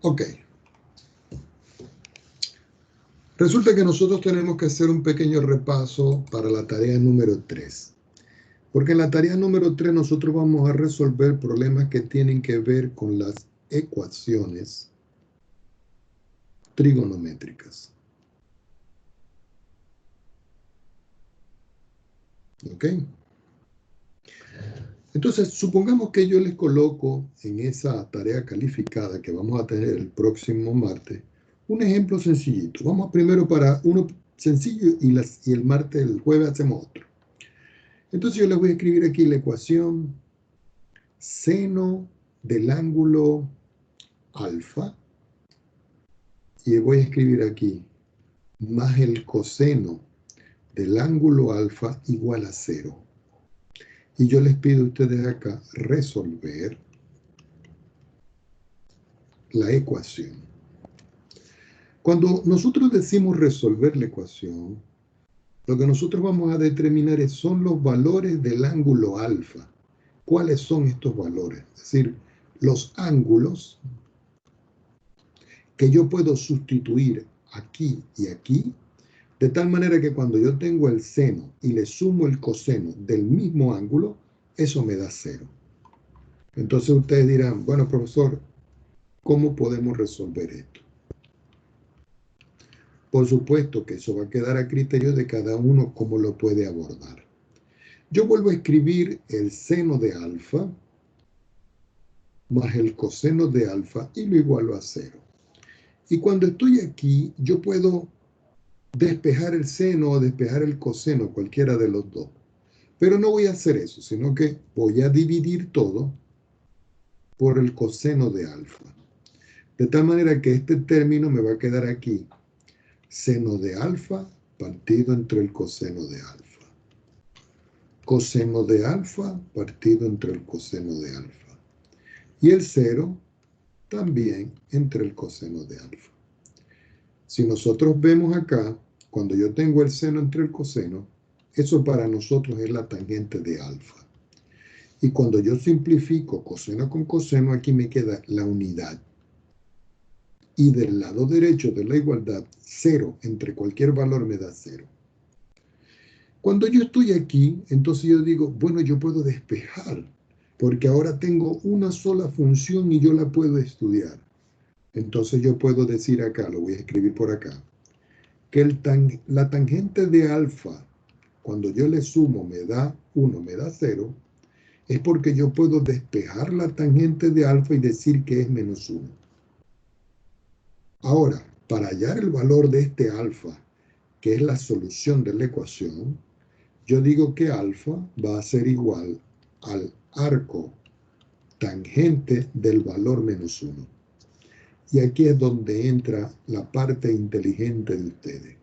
Ok. Resulta que nosotros tenemos que hacer un pequeño repaso para la tarea número 3. Porque en la tarea número 3 nosotros vamos a resolver problemas que tienen que ver con las ecuaciones trigonométricas. ¿Ok? Entonces, supongamos que yo les coloco en esa tarea calificada que vamos a tener el próximo martes, un ejemplo sencillito. Vamos primero para uno sencillo y el martes, el jueves hacemos otro. Entonces yo les voy a escribir aquí la ecuación seno del ángulo alfa y voy a escribir aquí más el coseno del ángulo alfa igual a 0. Y yo les pido a ustedes acá resolver la ecuación. Cuando nosotros decimos resolver la ecuación, lo que nosotros vamos a determinar son los valores del ángulo alfa. ¿Cuáles son estos valores? Es decir, los ángulos que yo puedo sustituir aquí y aquí, de tal manera que cuando yo tengo el seno y le sumo el coseno del mismo ángulo, eso me da 0. Entonces ustedes dirán, bueno, profesor, ¿cómo podemos resolver esto? Por supuesto que eso va a quedar a criterio de cada uno cómo lo puede abordar. Yo vuelvo a escribir el seno de alfa más el coseno de alfa y lo igualo a 0. Y cuando estoy aquí, yo puedo despejar el seno o despejar el coseno, cualquiera de los dos. Pero no voy a hacer eso, sino que voy a dividir todo por el coseno de alfa. De tal manera que este término me va a quedar aquí. Seno de alfa partido entre el coseno de alfa. Coseno de alfa partido entre el coseno de alfa. Y el 0 también entre el coseno de alfa. Si nosotros vemos acá, cuando yo tengo el seno entre el coseno, eso para nosotros es la tangente de alfa. Y cuando yo simplifico coseno con coseno, aquí me queda la unidad. Y del lado derecho de la igualdad, 0 entre cualquier valor me da 0. Cuando yo estoy aquí, entonces yo digo, bueno, yo puedo despejar, porque ahora tengo una sola función y yo la puedo estudiar. Entonces yo puedo decir acá, lo voy a escribir por acá, que la tangente de alfa, cuando yo le sumo me da 1, me da 0, es porque yo puedo despejar la tangente de alfa y decir que es menos 1. Ahora, para hallar el valor de este alfa, que es la solución de la ecuación, yo digo que alfa va a ser igual al arco tangente del valor menos 1. Y aquí es donde entra la parte inteligente de ustedes.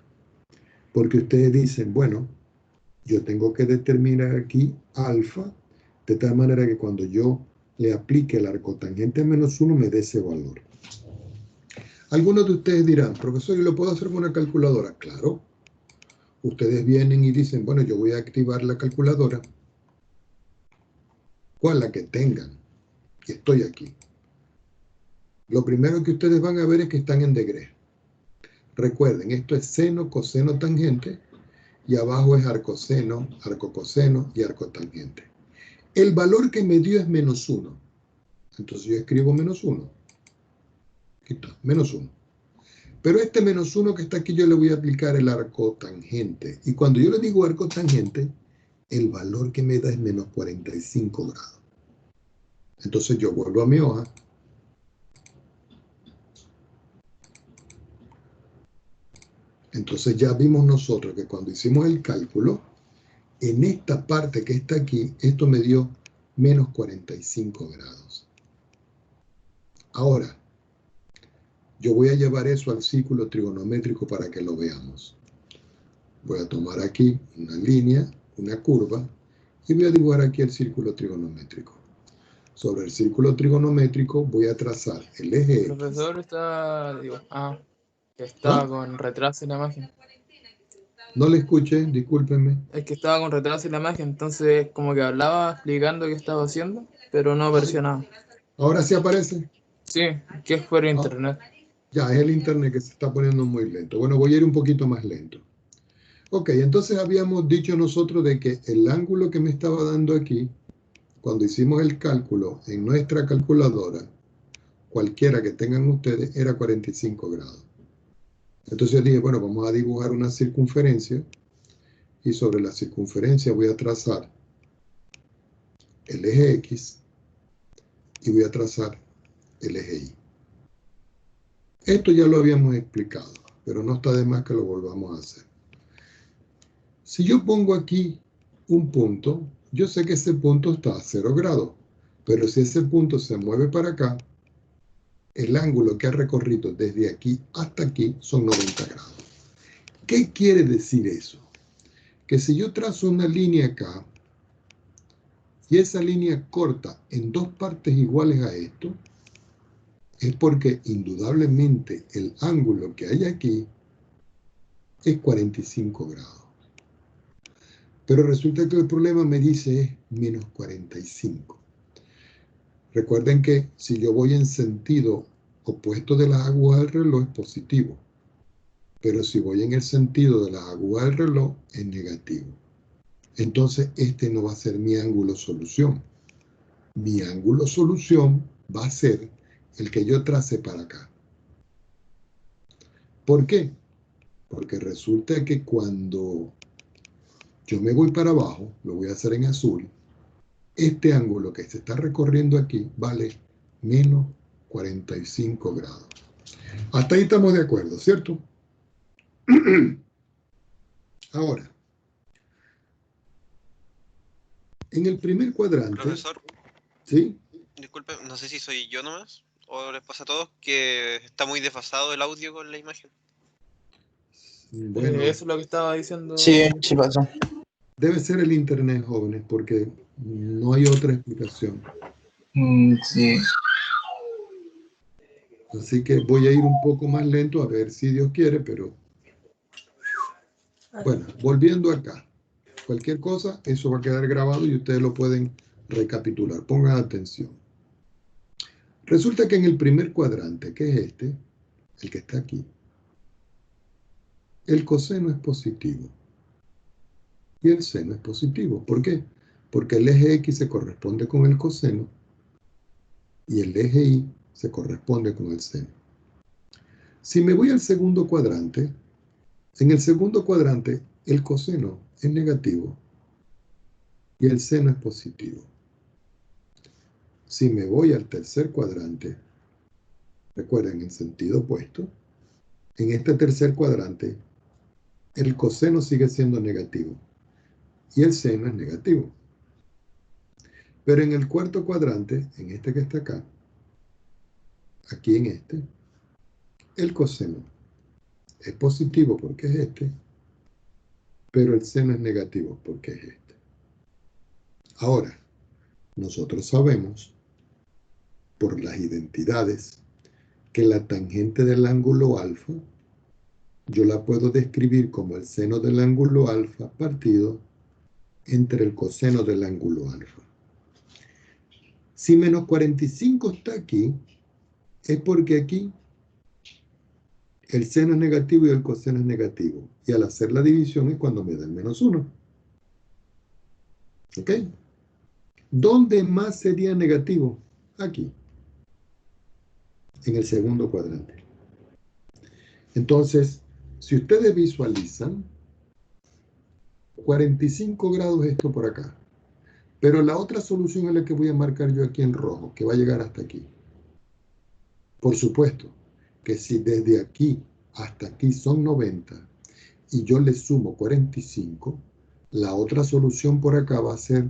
Porque ustedes dicen, bueno, yo tengo que determinar aquí alfa, de tal manera que cuando yo le aplique el arco tangente menos 1 me dé ese valor. Algunos de ustedes dirán, profesor, ¿y lo puedo hacer con una calculadora? Claro. Ustedes vienen y dicen, bueno, yo voy a activar la calculadora. ¿Cuál? La que tengan. Y estoy aquí. Lo primero que ustedes van a ver es que están en degrés. Recuerden, esto es seno, coseno, tangente, y abajo es arcoseno, arcocoseno y arcotangente. El valor que me dio es menos 1. Entonces yo escribo menos 1. Aquí está, menos 1. Pero este menos 1 que está aquí yo le voy a aplicar el arco tangente. Y cuando yo le digo arco tangente, el valor que me da es menos 45 grados. Entonces yo vuelvo a mi hoja. Entonces ya vimos nosotros que cuando hicimos el cálculo, en esta parte que está aquí, esto me dio menos 45 grados. Ahora, yo voy a llevar eso al círculo trigonométrico para que lo veamos. Voy a tomar aquí una línea, una curva, y voy a dibujar aquí el círculo trigonométrico. Sobre el círculo trigonométrico voy a trazar el eje El profesor X. Estaba con retraso en la imagen. No le escuché, discúlpenme. Es que estaba con retraso en la imagen, entonces como que hablaba explicando qué estaba haciendo, pero no apareció nada. Ahora sí aparece. Sí, que es por internet. Ya, es el internet que se está poniendo muy lento. Bueno, voy a ir un poquito más lento. Ok, entonces habíamos dicho nosotros de que el ángulo que me estaba dando aquí, cuando hicimos el cálculo en nuestra calculadora, cualquiera que tengan ustedes, era 45 grados. Entonces yo dije, bueno, vamos a dibujar una circunferencia y sobre la circunferencia voy a trazar el eje X y voy a trazar el eje Y. Esto ya lo habíamos explicado, pero no está de más que lo volvamos a hacer. Si yo pongo aquí un punto, yo sé que ese punto está a 0 grados, pero si ese punto se mueve para acá, el ángulo que ha recorrido desde aquí hasta aquí son 90 grados. ¿Qué quiere decir eso? Que si yo trazo una línea acá, y esa línea corta en dos partes iguales a esto, es porque indudablemente el ángulo que hay aquí es 45 grados. Pero resulta que el problema me dice es menos 45. Recuerden que si yo voy en sentido opuesto de las agujas del reloj es positivo. Pero si voy en el sentido de las agujas del reloj es negativo. Entonces este no va a ser mi ángulo solución. Mi ángulo solución va a ser el que yo trace para acá. ¿Por qué? Porque resulta que cuando yo me voy para abajo, lo voy a hacer en azul, este ángulo que se está recorriendo aquí vale menos 45 grados. Hasta ahí estamos de acuerdo, ¿cierto? Ahora, en el primer cuadrante, Profesor, ¿sí? disculpe, no sé si soy yo nomás o les pasa a todos que está muy desfasado el audio con la imagen. Bueno, Eso es lo que estaba diciendo. Sí, sí pasa. debe ser el internet, jóvenes, porque no hay otra explicación. Sí. Así que voy a ir un poco más lento a ver si Dios quiere, pero bueno, volviendo acá. Cualquier cosa, eso va a quedar grabado y ustedes lo pueden recapitular. Pongan atención. Resulta que en el primer cuadrante, que es este, el que está aquí, el coseno es positivo y el seno es positivo. ¿Por qué? Porque el eje X se corresponde con el coseno y el eje Y se corresponde con el seno. Si me voy al segundo cuadrante, en el segundo cuadrante el coseno es negativo y el seno es positivo. Si me voy al tercer cuadrante, recuerden, en sentido opuesto, en este tercer cuadrante, el coseno sigue siendo negativo y el seno es negativo. Pero en el cuarto cuadrante, en este que está acá, aquí en este, el coseno es positivo porque es este, pero el seno es negativo porque es este. Ahora, nosotros sabemos, por las identidades, que la tangente del ángulo alfa, yo la puedo describir como el seno del ángulo alfa partido entre el coseno del ángulo alfa. Si menos 45 está aquí, es porque aquí el seno es negativo y el coseno es negativo. Y al hacer la división es cuando me da el menos 1. ¿Ok? ¿Dónde más sería negativo? Aquí, en el segundo cuadrante. Entonces, si ustedes visualizan, 45 grados esto por acá. Pero la otra solución es la que voy a marcar yo aquí en rojo, que va a llegar hasta aquí. Por supuesto que si desde aquí hasta aquí son 90 y yo le sumo 45, la otra solución por acá va a ser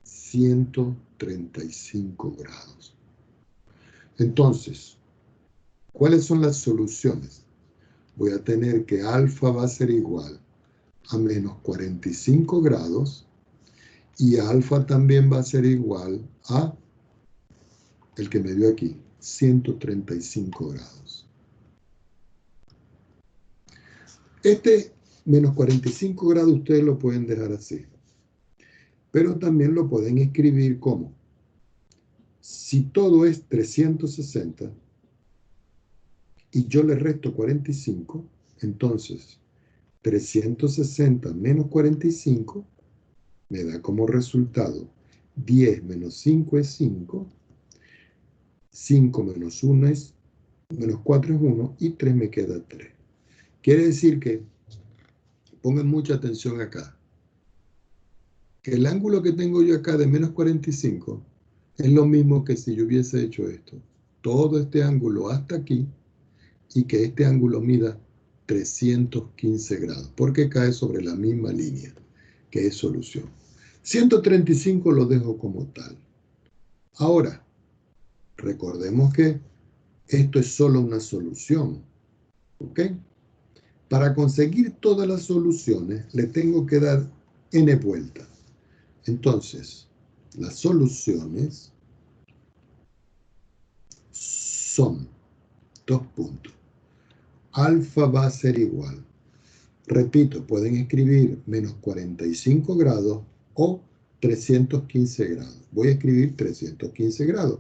135 grados. Entonces, ¿cuáles son las soluciones? Voy a tener que alfa va a ser igual a menos 45 grados y alfa también va a ser igual a el que me dio aquí, 135 grados. Este menos 45 grados ustedes lo pueden dejar así, pero también lo pueden escribir como Si todo es 360 y yo le resto 45, entonces 360 menos 45 me da como resultado 10 menos 5 es 5, 5 menos 1 es, menos 4 es 1 y 3 me queda 3. Quiere decir que, pongan mucha atención acá, que el ángulo que tengo yo acá de menos 45 es lo mismo que si yo hubiese hecho esto. Todo este ángulo hasta aquí y que este ángulo mida 315 grados, porque cae sobre la misma línea, que es solución. 135 lo dejo como tal. Ahora, recordemos que esto es solo una solución, ¿ok? Para conseguir todas las soluciones, le tengo que dar n vueltas. Entonces, las soluciones son 2 puntos. Alfa va a ser igual. Repito, pueden escribir menos 45 grados o 315 grados. Voy a escribir 315 grados.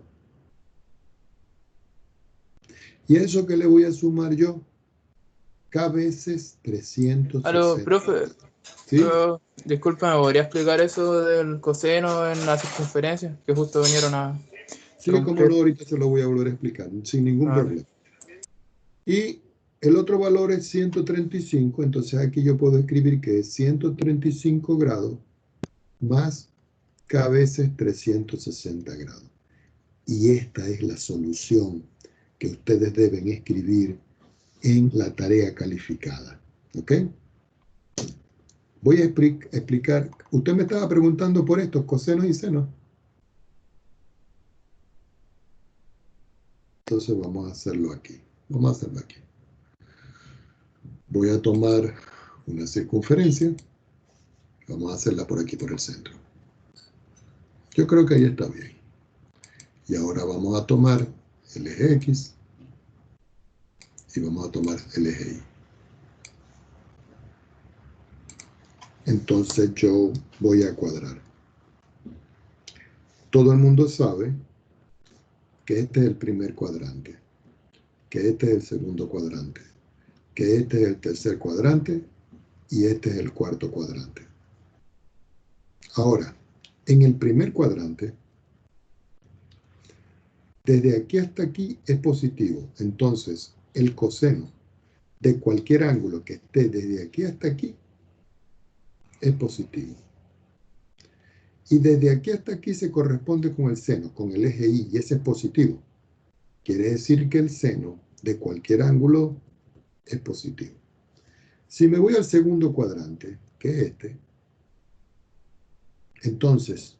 ¿Y eso qué le voy a sumar yo? K veces 360. Aló, profe. ¿Sí? Disculpa, ¿me podría explicar eso del coseno en la circunferencia? Que justo vinieron a Sí, como romper. no, ahorita se lo voy a volver a explicar, sin ningún Vale. problema. Y el otro valor es 135, entonces aquí yo puedo escribir que es 135 grados más K veces 360 grados. Y esta es la solución que ustedes deben escribir en la tarea calificada. ¿Ok? Voy a explicar. Usted me estaba preguntando por estos cosenos y senos. Entonces vamos a hacerlo aquí. Vamos a hacerlo aquí. Voy a tomar una circunferencia. Vamos a hacerla por aquí, por el centro. Yo creo que ahí está bien. Y ahora vamos a tomar el eje X y vamos a tomar el eje Y. Entonces yo voy a cuadrar. Todo el mundo sabe que este es el primer cuadrante, que este es el segundo cuadrante, que este es el tercer cuadrante y este es el cuarto cuadrante. Ahora, en el primer cuadrante, desde aquí hasta aquí es positivo. Entonces, el coseno de cualquier ángulo que esté desde aquí hasta aquí es positivo. Y desde aquí hasta aquí se corresponde con el seno, con el eje Y, y ese es positivo. Quiere decir que el seno de cualquier ángulo es positivo. Si me voy al segundo cuadrante, que es este, entonces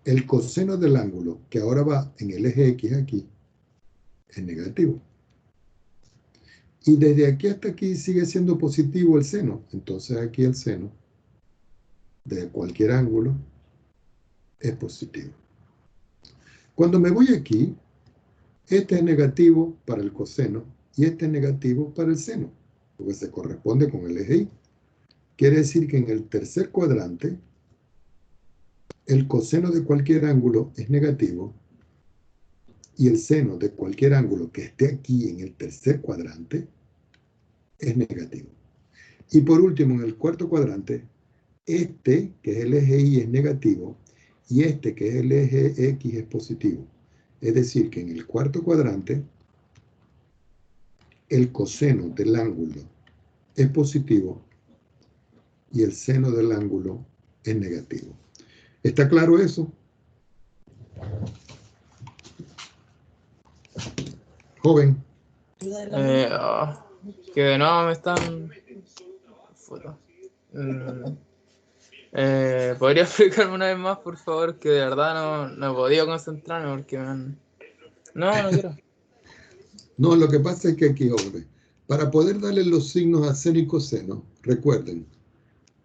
el coseno del ángulo que ahora va en el eje X aquí es negativo. Y desde aquí hasta aquí sigue siendo positivo el seno. Entonces aquí el seno de cualquier ángulo es positivo. Cuando me voy aquí, este es negativo para el coseno y este es negativo para el seno, porque se corresponde con el eje Y. Quiere decir que en el tercer cuadrante, el coseno de cualquier ángulo es negativo y el seno de cualquier ángulo que esté aquí en el tercer cuadrante es negativo. Y por último, en el cuarto cuadrante, este, que es el eje Y, es negativo y este, que es el eje X, es positivo. Es decir, que en el cuarto cuadrante, el coseno del ángulo es positivo y el seno del ángulo es negativo. ¿Está claro eso? Joven. Que de nuevo me están... Puta. ¿Podría explicarme una vez más, por favor? Que de verdad no he podido concentrarme porque me han... No quiero. No, lo que pasa es que aquí, joven, para poder darle los signos a seno y coseno, recuerden,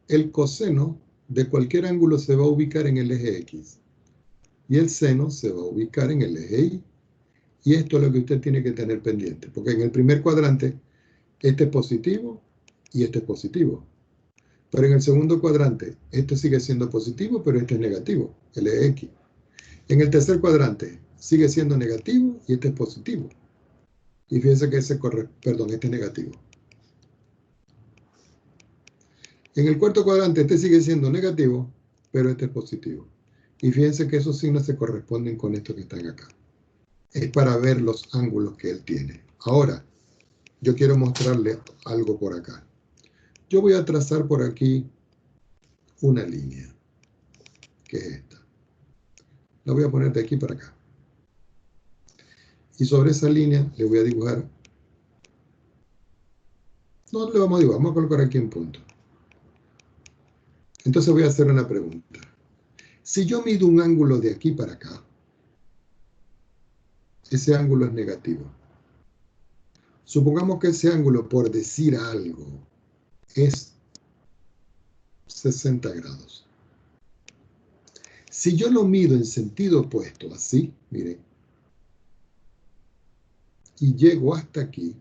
el coseno de cualquier ángulo se va a ubicar en el eje X y el seno se va a ubicar en el eje Y. Y esto es lo que usted tiene que tener pendiente, porque en el primer cuadrante este es positivo y este es positivo. Pero en el segundo cuadrante este sigue siendo positivo, pero este es negativo, el eje X. En el tercer cuadrante sigue siendo negativo y este es positivo. Y fíjense que este es negativo. En el cuarto cuadrante este sigue siendo negativo, pero este es positivo. Y fíjense que esos signos se corresponden con estos que están acá. Es para ver los ángulos que él tiene. Ahora, yo quiero mostrarle algo por acá. Yo voy a trazar por aquí una línea, que es esta. La voy a poner de aquí para acá. Y sobre esa línea le voy a dibujar. No le vamos a dibujar, vamos a colocar aquí un punto. Entonces voy a hacer una pregunta. Si yo mido un ángulo de aquí para acá, ese ángulo es negativo. Supongamos que ese ángulo, por decir algo, es 60 grados. Si yo lo mido en sentido opuesto, así, miren, y llego hasta aquí,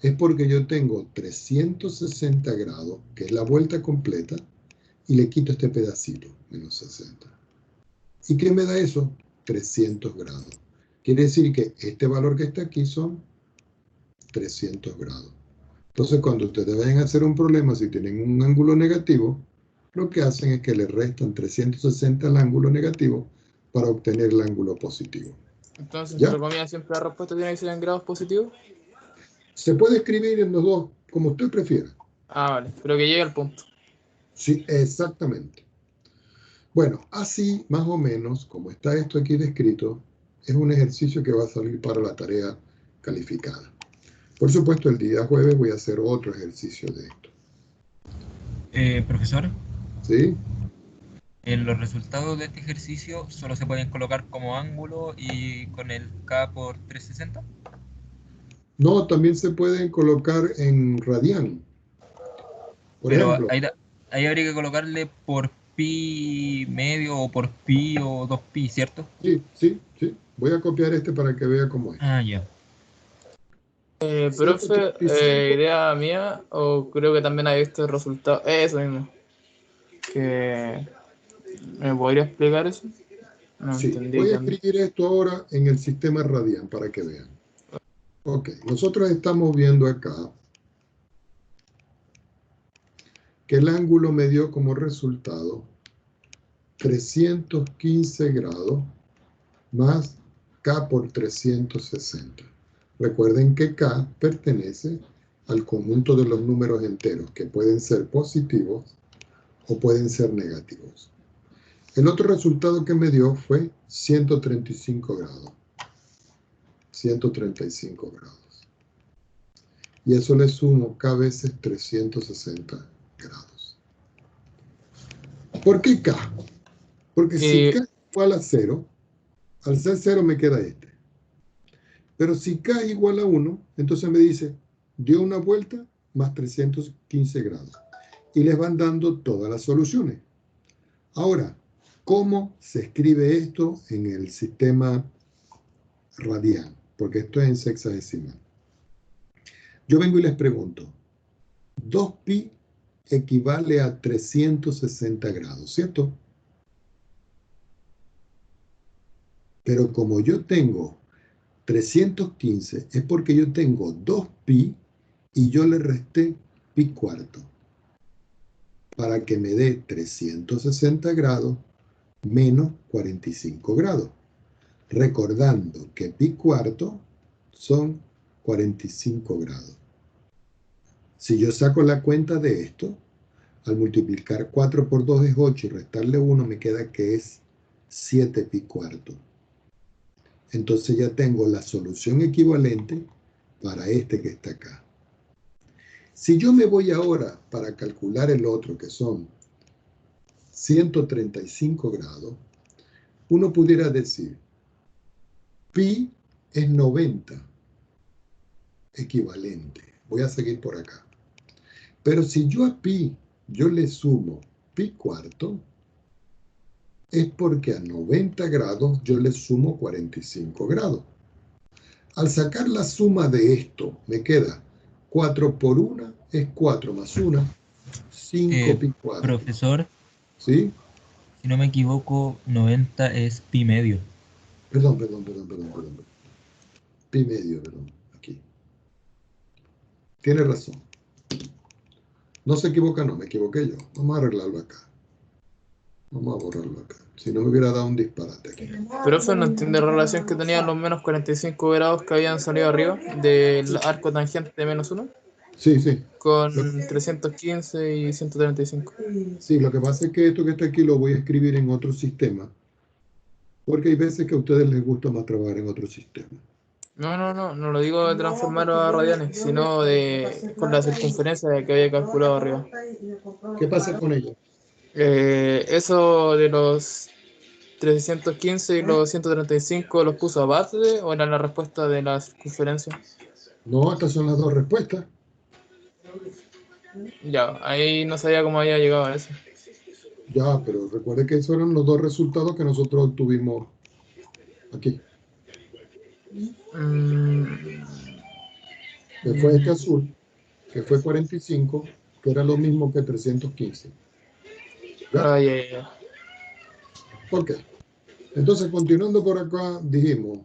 es porque yo tengo 360 grados, que es la vuelta completa, y le quito este pedacito, menos 60. ¿Y qué me da eso? 300 grados. Quiere decir que este valor que está aquí son 300 grados. Entonces, cuando ustedes vayan a hacer un problema, si tienen un ángulo negativo, lo que hacen es que le restan 360 al ángulo negativo para obtener el ángulo positivo. Entonces, ¿Ya? entre comillas, siempre la respuesta tiene que ser en grados positivos. Se puede escribir en los dos, como usted prefiera. Ah, vale, pero que llegue al punto. Sí, exactamente. Bueno, así más o menos, como está esto aquí descrito, es un ejercicio que va a salir para la tarea calificada. Por supuesto, el día jueves voy a hacer otro ejercicio de esto. Profesor, ¿Sí? en los resultados de este ejercicio solo se pueden colocar como ángulo y con el K por 360. No, también se pueden colocar en radian. Por Pero ejemplo, ahí habría que colocarle por pi medio o por pi o 2pi, ¿cierto? sí. Voy a copiar este para que vea cómo es. Ah, ya. Profe, 135. idea mía, o creo que también ha visto el resultado. Eso mismo. Que ¿me podría explicar eso? No Sí, entendí voy a también. escribir esto ahora en el sistema radian para que vean. Ok, nosotros estamos viendo acá que el ángulo me dio como resultado 315 grados más K por 360. Recuerden que K pertenece al conjunto de los números enteros, que pueden ser positivos o pueden ser negativos. El otro resultado que me dio fue 135 grados. 135 grados. Y eso le sumo K veces 360 grados. ¿Por qué K? Porque si K es igual a 0, al ser 0 me queda este. Pero si K es igual a 1, entonces me dice, dio una vuelta más 315 grados. Y les van dando todas las soluciones. Ahora, ¿cómo se escribe esto en el sistema radian? Porque esto es en sexagesimal. Yo vengo y les pregunto, 2pi equivale a 360 grados, ¿cierto? Pero como yo tengo 315, es porque yo tengo 2pi y yo le resté pi cuarto para que me dé 360 grados menos 45 grados. Recordando que pi cuarto son 45 grados. Si yo saco la cuenta de esto, al multiplicar 4 por 2 es 8 y restarle 1 me queda que es 7 pi cuarto. Entonces ya tengo la solución equivalente para este que está acá. Si yo me voy ahora para calcular el otro, que son 135 grados, uno pudiera decir, pi es 90, equivalente. Voy a seguir por acá. Pero si yo a pi, yo le sumo pi cuarto, es porque a 90 grados yo le sumo 45 grados. Al sacar la suma de esto, me queda 4 por 1 es 4 más 1, 5 pi cuarto. Profesor, ¿Sí? Si no me equivoco, 90 es pi medio. Perdón. Pi medio, perdón. Aquí. Tiene razón. No se equivoca, no, me equivoqué yo. Vamos a arreglarlo acá. Vamos a borrarlo acá. Si no me hubiera dado un disparate aquí. Pero eso no entiende la relación que tenían los menos 45 grados que habían salido arriba del arco tangente de -1 Sí. con 315 y 135. Sí, lo que pasa es que esto que está aquí lo voy a escribir en otro sistema. Porque hay veces que a ustedes les gusta más trabajar en otro sistema. No lo digo de transformar a radianes, sino con la circunferencia que había calculado arriba. ¿Qué pasa con ella? Eso de los 315 y los 135 los puso aparte o era la respuesta de la circunferencia. No, estas son las dos respuestas. Ya, ahí no sabía cómo había llegado a eso. Ya, pero recuerde que esos eran los dos resultados que nosotros obtuvimos aquí. Que fue este azul, que fue 45, que era lo mismo que 315. ¿Ya? Ya. Ok. Entonces, continuando por acá, dijimos,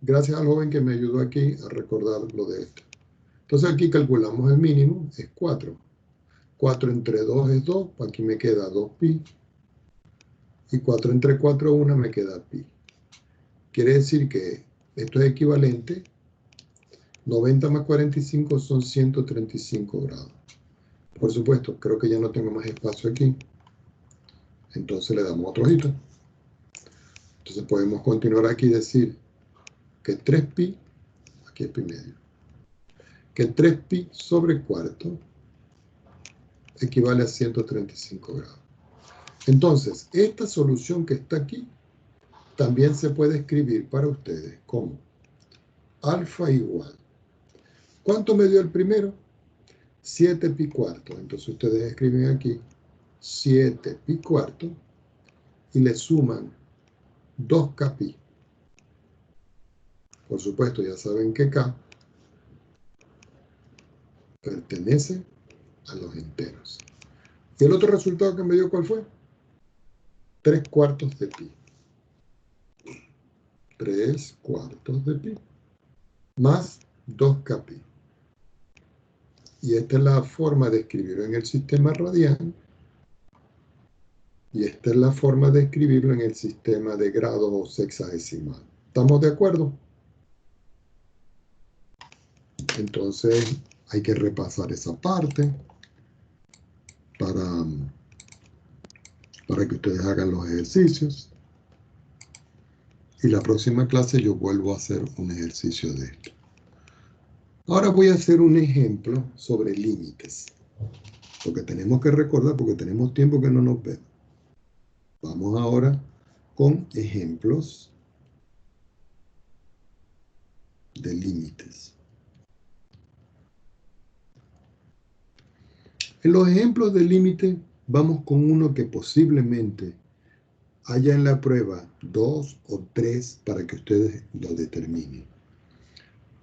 gracias al joven que me ayudó aquí a recordar lo de esto. Entonces aquí calculamos el mínimo, es 4. 4 entre 2 es 2, aquí me queda 2pi. Y 4 entre 4 es 1, me queda pi. Quiere decir que esto es equivalente. 90 más 45 son 135 grados. Por supuesto, creo que ya no tengo más espacio aquí. Entonces le damos otro ojito. Entonces podemos continuar aquí y decir que 3pi, aquí es pi medio, que 3pi sobre cuarto equivale a 135 grados. Entonces, esta solución que está aquí también se puede escribir para ustedes como alfa igual. ¿Cuánto me dio el primero? 7pi cuarto. Entonces ustedes escriben aquí 7pi cuarto y le suman 2kpi. Por supuesto, ya saben que k pertenece a los enteros. ¿Y el otro resultado que me dio cuál fue? 3 cuartos de pi. 3 cuartos de pi. Más 2kpi. Y esta es la forma de escribirlo en el sistema radian. Y esta es la forma de escribirlo en el sistema de grado o sexagesimal. ¿Estamos de acuerdo? Entonces hay que repasar esa parte para que ustedes hagan los ejercicios. Y la próxima clase yo vuelvo a hacer un ejercicio de esto. Ahora voy a hacer un ejemplo sobre límites. Porque tenemos que recordar, porque tenemos tiempo que no nos vemos. Vamos ahora con ejemplos de límites. En los ejemplos de límite vamos con uno que posiblemente haya en la prueba 2 o 3 para que ustedes lo determinen.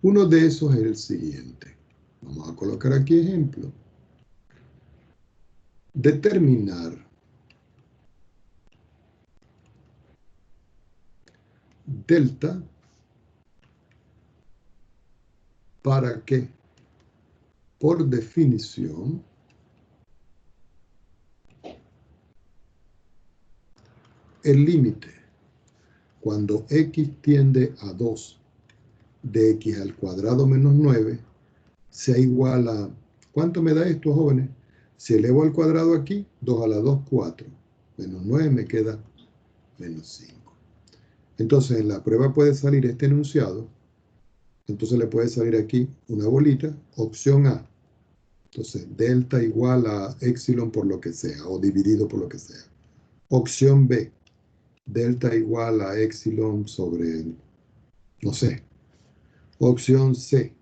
Uno de esos es el siguiente. Vamos a colocar aquí ejemplo. Determinar delta para que, por definición, el límite cuando x tiende a 2 de x al cuadrado menos 9 sea igual a, ¿cuánto me da esto, jóvenes? Si elevo al cuadrado aquí, 2 a la 2, 4. Menos 9 me queda menos 5. Entonces, en la prueba puede salir este enunciado. Entonces le puede salir aquí una bolita, opción A. Entonces, delta igual a epsilon por lo que sea, o dividido por lo que sea. Opción B, delta igual a epsilon sobre, no sé. Opción C,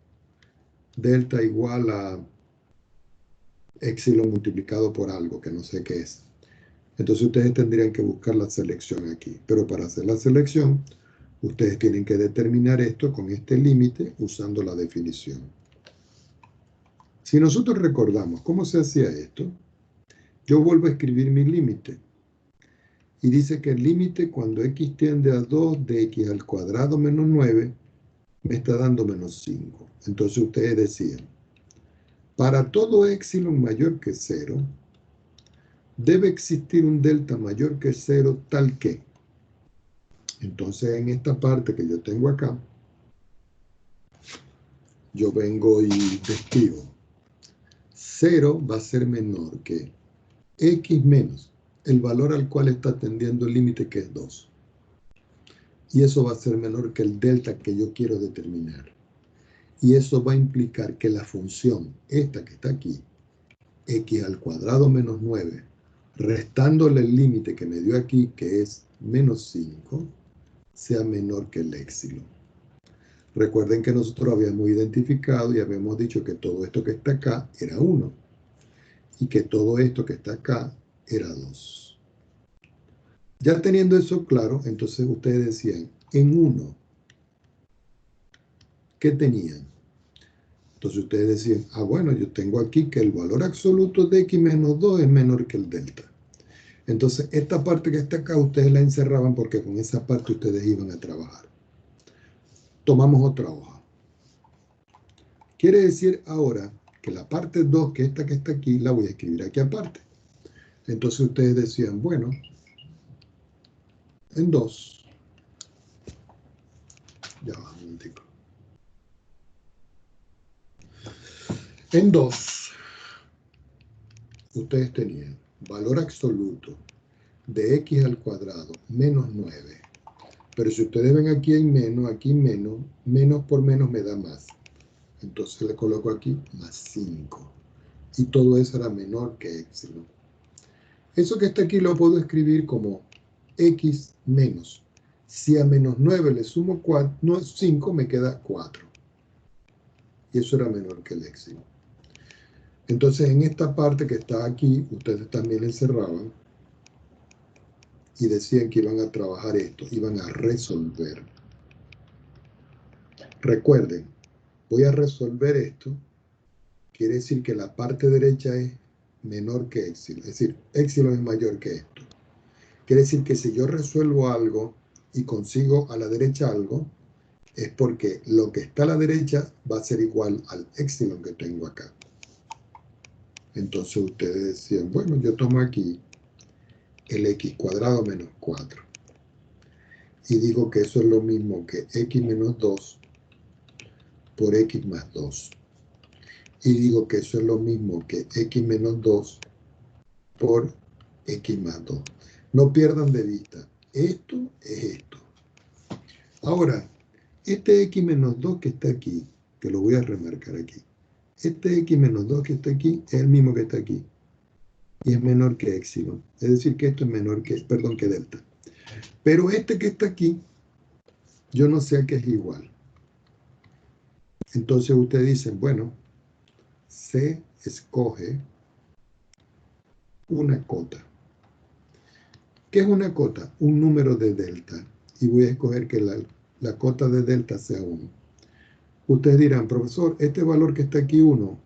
delta igual a epsilon multiplicado por algo, que no sé qué es. Entonces ustedes tendrían que buscar la selección aquí. Pero para hacer la selección, ustedes tienen que determinar esto con este límite usando la definición. Si nosotros recordamos cómo se hacía esto, yo vuelvo a escribir mi límite. Y dice que el límite cuando x tiende a 2 de x al cuadrado menos 9 me está dando menos 5. Entonces ustedes decían, para todo épsilon mayor que 0, debe existir un delta mayor que 0 tal que. Entonces en esta parte que yo tengo acá, yo vengo y describo. 0 va a ser menor que x menos el valor al cual está tendiendo el límite, que es 2. Y eso va a ser menor que el delta que yo quiero determinar. Y eso va a implicar que la función, esta que está aquí, x al cuadrado menos 9, restándole el límite que me dio aquí, que es menos 5, sea menor que el épsilon. Recuerden que nosotros habíamos identificado y habíamos dicho que todo esto que está acá era 1. Y que todo esto que está acá era 2. Ya teniendo eso claro, entonces ustedes decían, en 1, ¿qué tenían? Entonces ustedes decían, bueno, yo tengo aquí que el valor absoluto de x menos 2 es menor que el delta. Entonces esta parte que está acá ustedes la encerraban porque con esa parte ustedes iban a trabajar. Tomamos otra hoja. Quiere decir ahora que la parte 2, que esta que está aquí, la voy a escribir aquí aparte. Entonces ustedes decían, bueno, en 2, ya va un momentico. En 2, ustedes tenían valor absoluto de x al cuadrado menos 9. Pero si ustedes ven aquí hay menos, aquí menos, menos por menos me da más. Entonces le coloco aquí más 5. Y todo eso era menor que épsilon. Eso que está aquí lo puedo escribir como x menos. Si a menos 9 le sumo 5, me queda 4. Y eso era menor que el épsilon. Entonces en esta parte que está aquí, ustedes también encerraban y decían que iban a trabajar esto, iban a resolver. Recuerden, voy a resolver esto, quiere decir que la parte derecha es menor que épsilon, es decir, épsilon es mayor que esto. Quiere decir que si yo resuelvo algo y consigo a la derecha algo, es porque lo que está a la derecha va a ser igual al épsilon que tengo acá. Entonces ustedes decían, bueno, yo tomo aquí el x cuadrado menos 4. Y digo que eso es lo mismo que x menos 2 por x más 2. Y digo que eso es lo mismo que x menos 2 por x más 2. No pierdan de vista, esto es esto. Ahora, este x menos 2 que está aquí, que lo voy a remarcar aquí, este x menos 2 que está aquí es el mismo que está aquí. Y es menor que épsilon. Es decir, que esto es menor que, que delta. Pero este que está aquí, yo no sé a qué es igual. Entonces ustedes dicen, bueno, se escoge una cota. ¿Qué es una cota? Un número de delta. Y voy a escoger que la cota de delta sea 1. Ustedes dirán, profesor, este valor que está aquí 1,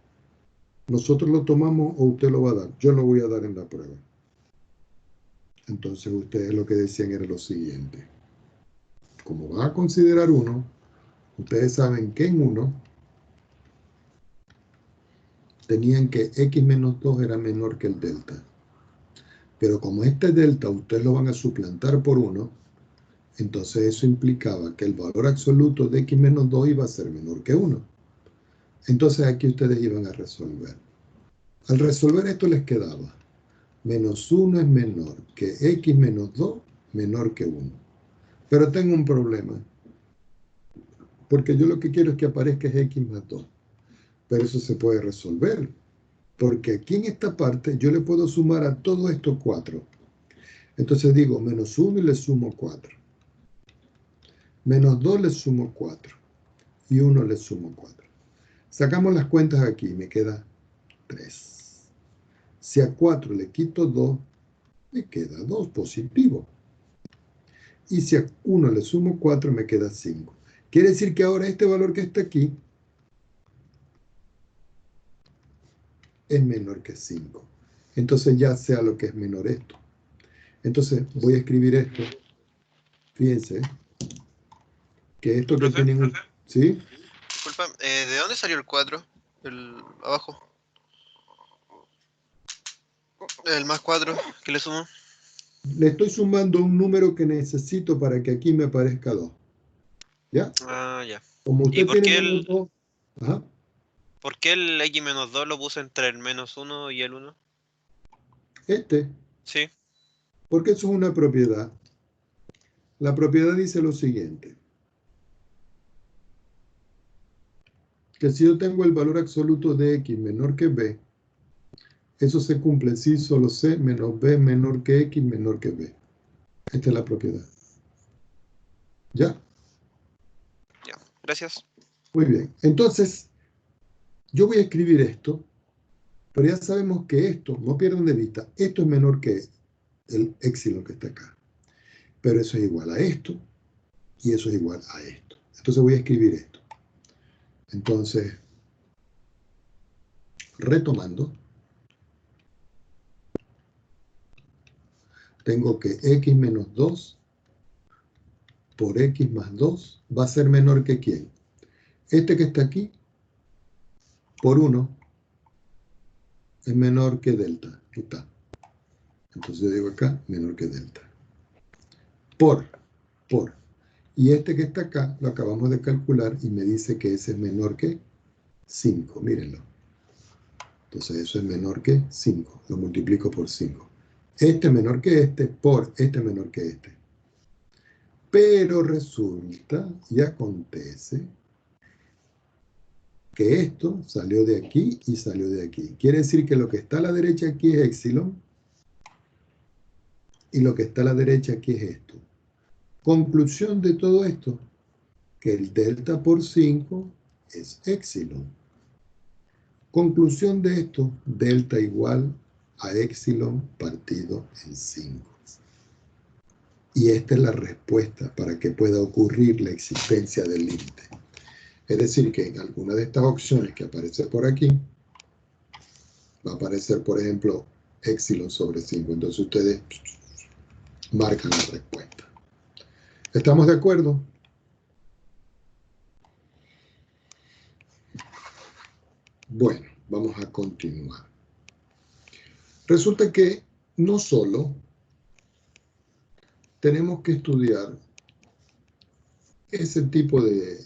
¿nosotros lo tomamos o usted lo va a dar? Yo lo voy a dar en la prueba. Entonces ustedes lo que decían era lo siguiente. Como van a considerar 1, ustedes saben que en 1 tenían que x menos 2 era menor que el delta. Pero como este delta ustedes lo van a suplantar por 1, entonces eso implicaba que el valor absoluto de x menos 2 iba a ser menor que 1. Entonces aquí ustedes iban a resolver. Al resolver esto les quedaba menos 1 es menor que x menos 2 menor que 1. Pero tengo un problema. Porque yo lo que quiero es que aparezca x más 2. Pero eso se puede resolver. Porque aquí en esta parte yo le puedo sumar a todo esto 4. Entonces digo menos 1 y le sumo 4. Menos 2 le sumo 4. Y 1 le sumo 4. Sacamos las cuentas aquí, me queda 3. Si a 4 le quito 2, me queda 2 positivo. Y si a 1 le sumo 4, me queda 5. Quiere decir que ahora este valor que está aquí es menor que 5. Entonces ya sea lo que es menor esto. Entonces, voy a escribir esto. Fíjense que esto que Profe, tienen... ¿Sí? disculpa, ¿de dónde salió el 4? El abajo. El más 4 que le sumo. Le estoy sumando un número que necesito para que aquí me aparezca 2. ¿Ya? Ah, ya. Como ¿Y usted tiene menos 2... Ajá. por qué el x-2 lo puse entre el -1 y el 1? Sí. Porque eso es una propiedad. La propiedad dice lo siguiente. Que si yo tengo el valor absoluto de x menor que b, eso se cumple si solo c menos b menor que x menor que b. Esta es la propiedad. ¿Ya? Ya, gracias. Muy bien. Entonces, yo voy a escribir esto, pero ya sabemos que esto, no pierdan de vista, esto es menor que el épsilon que está acá. Pero eso es igual a esto, y eso es igual a esto. Entonces voy a escribir esto. Entonces, retomando, tengo que x menos 2 por x más 2 va a ser menor que ¿quién? Este que está aquí, por 1, es menor que delta. Aquí está. Entonces yo digo acá, menor que delta. Por. Y este que está acá, lo acabamos de calcular y me dice que ese es menor que 5. Mírenlo. Entonces eso es menor que 5. Lo multiplico por 5. Este es menor que este por este es menor que este. Pero resulta y acontece que esto salió de aquí y salió de aquí. Quiere decir que lo que está a la derecha aquí es épsilon y lo que está a la derecha aquí es esto. Conclusión de todo esto, que el delta por 5 es épsilon. Conclusión de esto, delta igual a épsilon partido en 5. Y esta es la respuesta para que pueda ocurrir la existencia del límite. Es decir, que en alguna de estas opciones que aparece por aquí, va a aparecer, por ejemplo, épsilon sobre 5. Entonces ustedes marcan la respuesta. ¿Estamos de acuerdo? Bueno, vamos a continuar. Resulta que no solo tenemos que estudiar ese tipo de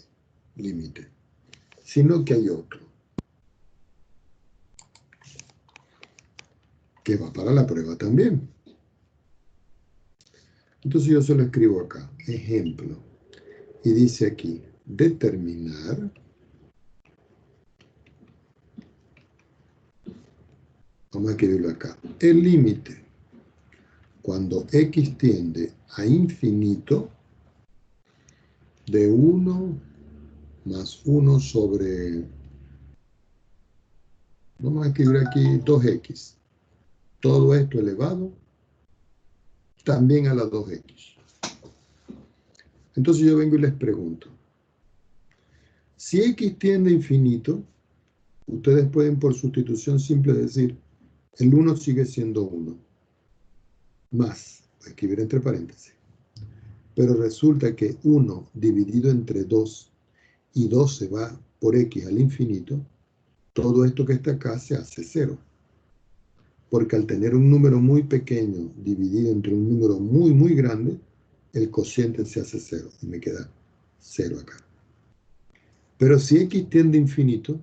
límite, sino que hay otro que va para la prueba también. Entonces yo se lo escribo acá, ejemplo, y dice aquí, determinar, vamos a escribirlo acá, el límite cuando x tiende a infinito de 1 más 1 sobre, vamos a escribir aquí 2x, todo esto elevado también a la 2x. Entonces yo vengo y les pregunto, si x tiende a infinito, ustedes pueden por sustitución simple decir, el 1 sigue siendo 1, más, voy a escribir entre paréntesis, pero resulta que 1 dividido entre 2 y 2 se va por x al infinito, todo esto que está acá se hace 0. Porque al tener un número muy pequeño dividido entre un número muy, muy grande, el cociente se hace 0 y me queda 0 acá. Pero si x tiende a infinito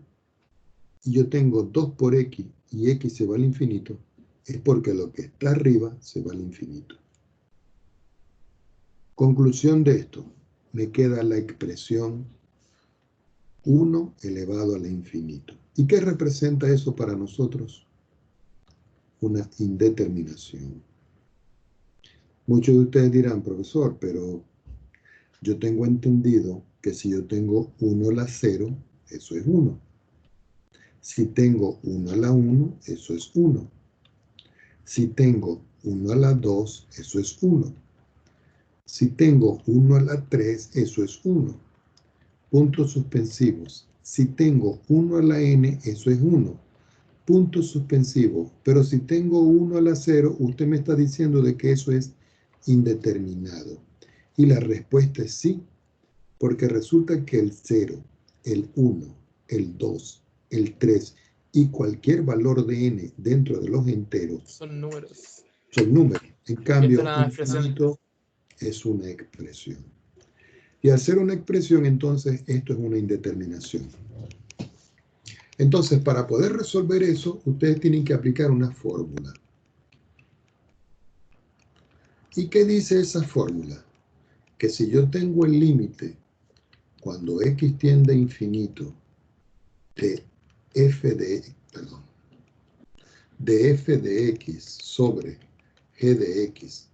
y yo tengo 2 por x y x se va al infinito, es porque lo que está arriba se va al infinito. Conclusión de esto, me queda la expresión 1 elevado al infinito. ¿Y qué representa eso para nosotros? Una indeterminación. Muchos de ustedes dirán, profesor, pero yo tengo entendido que si yo tengo 1 a la 0, eso es 1. Si tengo 1 a la 1, eso es 1. Si tengo 1 a la 2, eso es 1. Si tengo 1 a la 3, eso es 1. Puntos suspensivos. Si tengo 1 a la n, eso es 1. punto suspensivo. Pero si tengo 1 a la 0, usted me está diciendo de que eso es indeterminado. Y la respuesta es sí, porque resulta que el 0, el 1, el 2, el 3 y cualquier valor de n dentro de los enteros Son números. son números. En cambio, Esta es una expresión. infinito es una expresión. Y al ser una expresión, entonces, esto es una indeterminación. Entonces, para poder resolver eso, ustedes tienen que aplicar una fórmula. ¿Y qué dice esa fórmula? Que si yo tengo el límite, cuando x tiende a infinito, de f de x sobre g de x,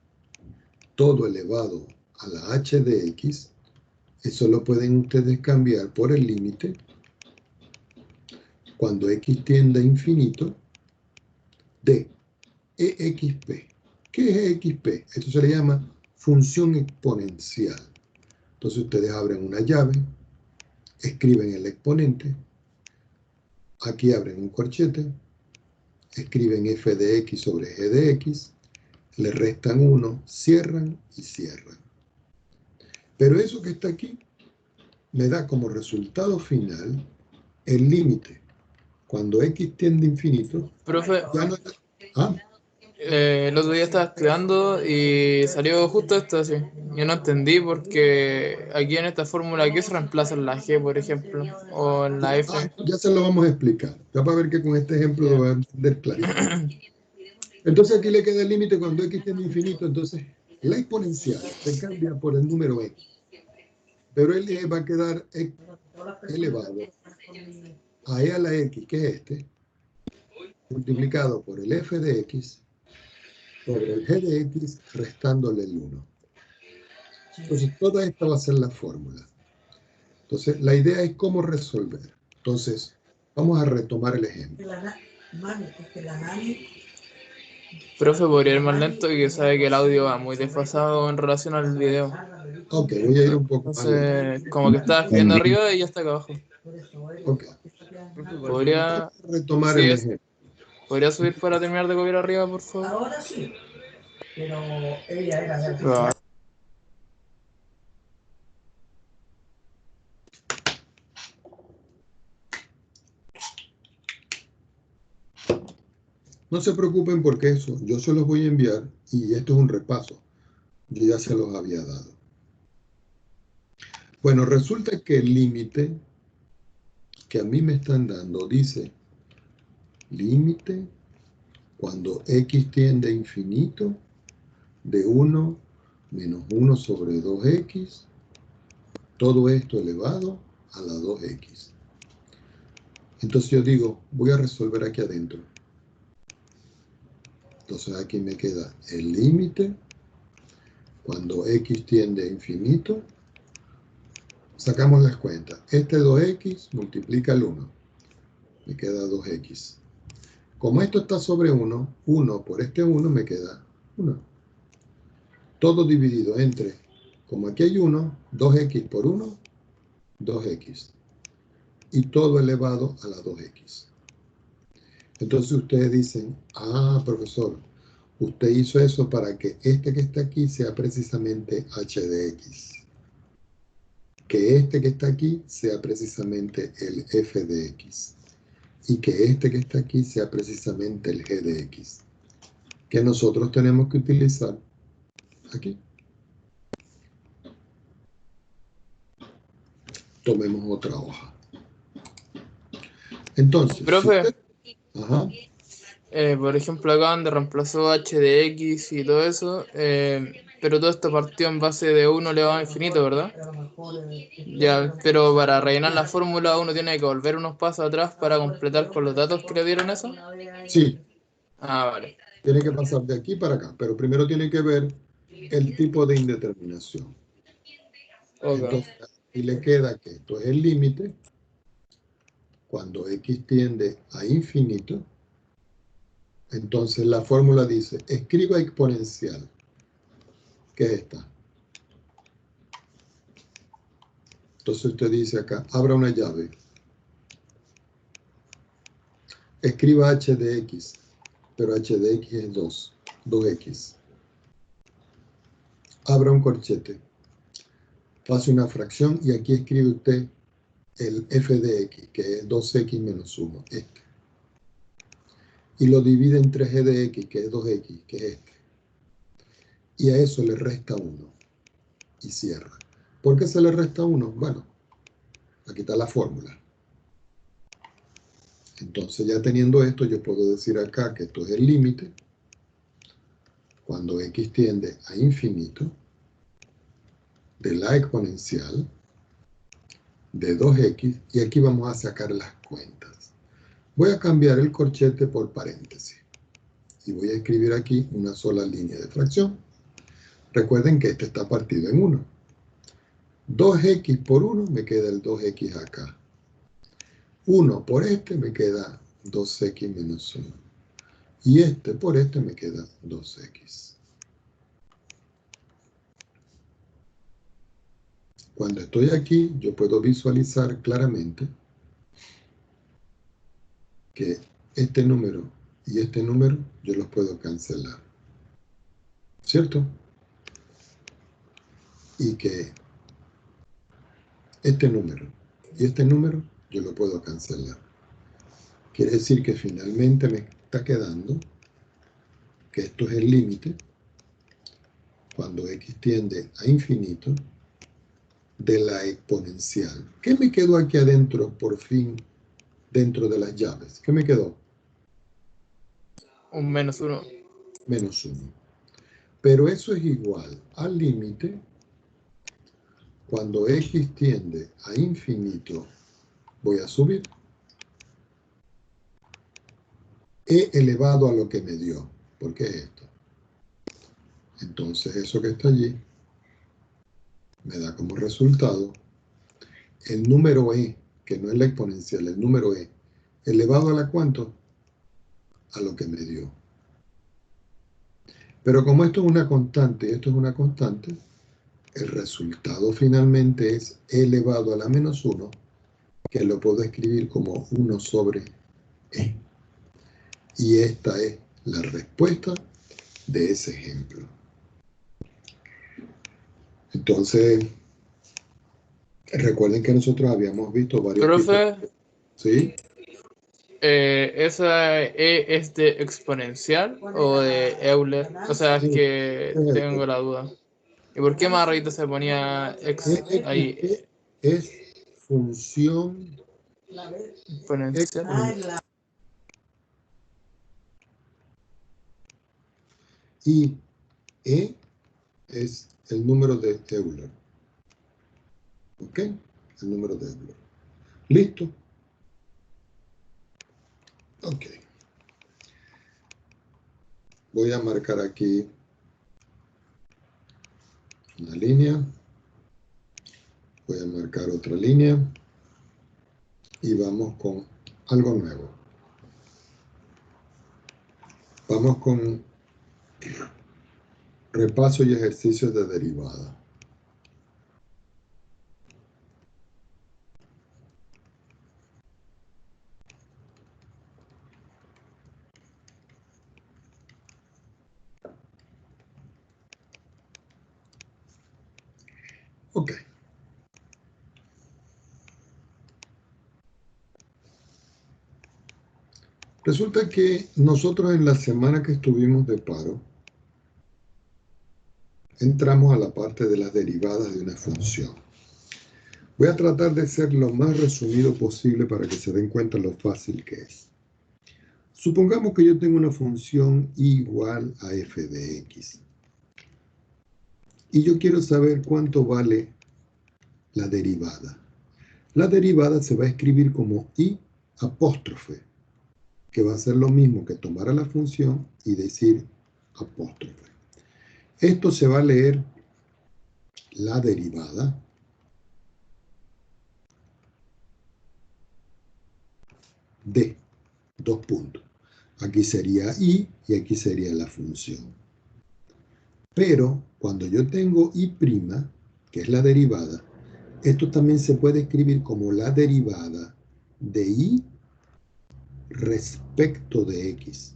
todo elevado a la h de x, eso lo pueden ustedes cambiar por el límite cuando x tiende a infinito de exp. ¿Qué es exp? Esto se le llama función exponencial. Entonces ustedes abren una llave, escriben el exponente, aquí abren un corchete, escriben f de x sobre g de x, le restan 1, cierran y cierran. Pero eso que está aquí me da como resultado final el límite. Cuando x tiende a infinito, Profe, ya no... ¿Ah? el otro día estaba estudiando y salió justo esto así. Yo no entendí porque aquí en esta fórmula, ¿qué se reemplaza en la G, por ejemplo? O en la F. Ya se lo vamos a explicar. Ya para ver que con este ejemplo lo van a entender clarito. Entonces aquí le queda el límite cuando x tiende a infinito. Entonces la exponencial se cambia por el número x. Pero el va a quedar elevado a e a la x, que es este, multiplicado por el f de x sobre el g de x, restándole el 1. Entonces toda esta va a ser la fórmula. Entonces la idea es cómo resolver. Entonces vamos a retomar el ejemplo. Profe, podría ir más lento y que sabe que el audio va muy desfasado en relación al video. Ok, voy a ir un poco más lento. Entonces, como que está escribiendo arriba y ya está acá abajo. Ok, Podría, retomar sí, el ejemplo. ¿podría subir para terminar de copiar arriba, por favor? Ahora sí, pero ella era de Ah, No se preocupen porque eso yo se los voy a enviar y esto es un repaso. Yo ya se los había dado. Bueno, resulta que el límite que a mí me están dando dice límite cuando x tiende a infinito de 1 menos 1 sobre 2x, todo esto elevado a la 2x. Entonces yo digo, voy a resolver aquí adentro. Entonces aquí me queda el límite cuando x tiende a infinito. Sacamos las cuentas. Este 2x multiplica el 1. Me queda 2x. Como esto está sobre 1, 1 por este 1 me queda 1. Todo dividido entre, como aquí hay 1, 2x por 1, 2x. Y todo elevado a la 2x. Entonces ustedes dicen, ah, profesor, usted hizo eso para que este que está aquí sea precisamente h de x. Que este que está aquí sea precisamente el f de x. Y que este que está aquí sea precisamente el g de x. Que nosotros tenemos que utilizar aquí. Tomemos otra hoja. Entonces, profe, si usted... Ajá. por ejemplo, acá donde reemplazó h de x y todo eso, pero todo esto partió en base de 1 elevado a infinito, ¿verdad? Ya, pero para rellenar la fórmula uno tiene que volver unos pasos atrás para completar con los datos que le dieron eso. Sí, Ah, vale. tiene que pasar de aquí para acá, pero primero tiene que ver el tipo de indeterminación. Ok. Entonces, y le queda que esto es el límite cuando x tiende a infinito. Entonces la fórmula dice, escriba exponencial, que es esta. Entonces usted dice acá, abra una llave, escriba h de x, pero h de x es 2x. Abra un corchete, pase una fracción y aquí escribe usted el f de x, que es 2x menos 1, este. Y lo divide entre g de x, que es 2x, que es este. Y a eso le resta 1. Y cierra. ¿Por qué se le resta 1? Bueno, aquí está la fórmula. Entonces, ya teniendo esto, yo puedo decir acá que esto es el límite cuando x tiende a infinito de la exponencial de 2x, y aquí vamos a sacar las cuentas. Voy a cambiar el corchete por paréntesis y voy a escribir aquí una sola línea de fracción. Recuerden que este está partido en 1. 2x por 1 me queda el 2x acá. 1 por este me queda 2x menos 1. Y este por este me queda 2x. Cuando estoy aquí, yo puedo visualizar claramente que este número y este número yo los puedo cancelar. ¿Cierto? Y que este número y este número yo lo puedo cancelar. Quiere decir que finalmente me está quedando que esto es el límite cuando x tiende a infinito de la exponencial. ¿Qué me quedó aquí adentro, por fin, dentro de las llaves? ¿Qué me quedó? Un menos 1. Menos 1. Pero eso es igual al límite cuando x tiende a infinito. Voy a subir. E elevado a lo que me dio. ¿Por qué es esto? Entonces eso que está allí me da como resultado el número e, que no es la exponencial, el número e, elevado a la ¿cuánto? A lo que me dio. Pero como esto es una constante y esto es una constante, el resultado finalmente es e elevado a la menos 1, que lo puedo escribir como 1 sobre e. Y esta es la respuesta de ese ejemplo. Entonces, recuerden que nosotros habíamos visto varios Profe, tipos. ¿Sí? ¿esa E es de exponencial o de Euler? O sea, es que tengo la duda. ¿Y por qué Margarita se ponía ahí Es función exponencial? y E es el número de Euler. ¿Ok? El número de Euler. ¿Listo? Ok. Voy a marcar aquí una línea. Voy a marcar otra línea. Y vamos con algo nuevo. Vamos con repaso y ejercicios de derivada. Ok. Resulta que nosotros en la semana que estuvimos de paro, entramos a la parte de las derivadas de una función. Voy a tratar de ser lo más resumido posible para que se den cuenta lo fácil que es. Supongamos que yo tengo una función igual a f de x. Y yo quiero saber cuánto vale la derivada. La derivada se va a escribir como i apóstrofe, que va a ser lo mismo que tomar a la función y decir apóstrofe. Esto se va a leer la derivada de 2 puntos. Aquí sería i y aquí sería la función. Pero cuando yo tengo i', que es la derivada, esto también se puede escribir como la derivada de i respecto de X.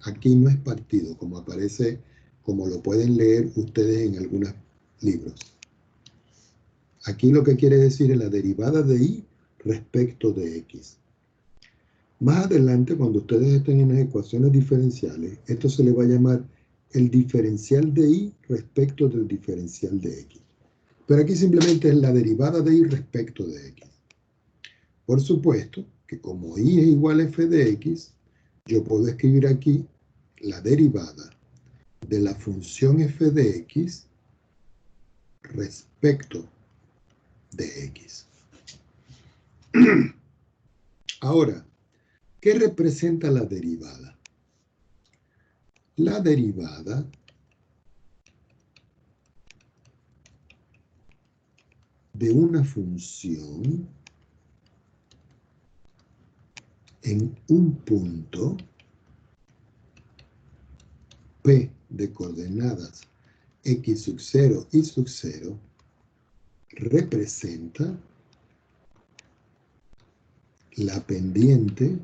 Aquí no es partido, como aparece, como lo pueden leer ustedes en algunos libros. Aquí lo que quiere decir es la derivada de Y respecto de X. Más adelante, cuando ustedes estén en las ecuaciones diferenciales, esto se le va a llamar el diferencial de Y respecto del diferencial de X. Pero aquí simplemente es la derivada de Y respecto de X. Por supuesto que como Y es igual a f de X, yo puedo escribir aquí la derivada de la función f de X respecto de X. Ahora, ¿qué representa la derivada? La derivada de una función en un punto P de coordenadas X sub 0 y sub 0 representa la pendiente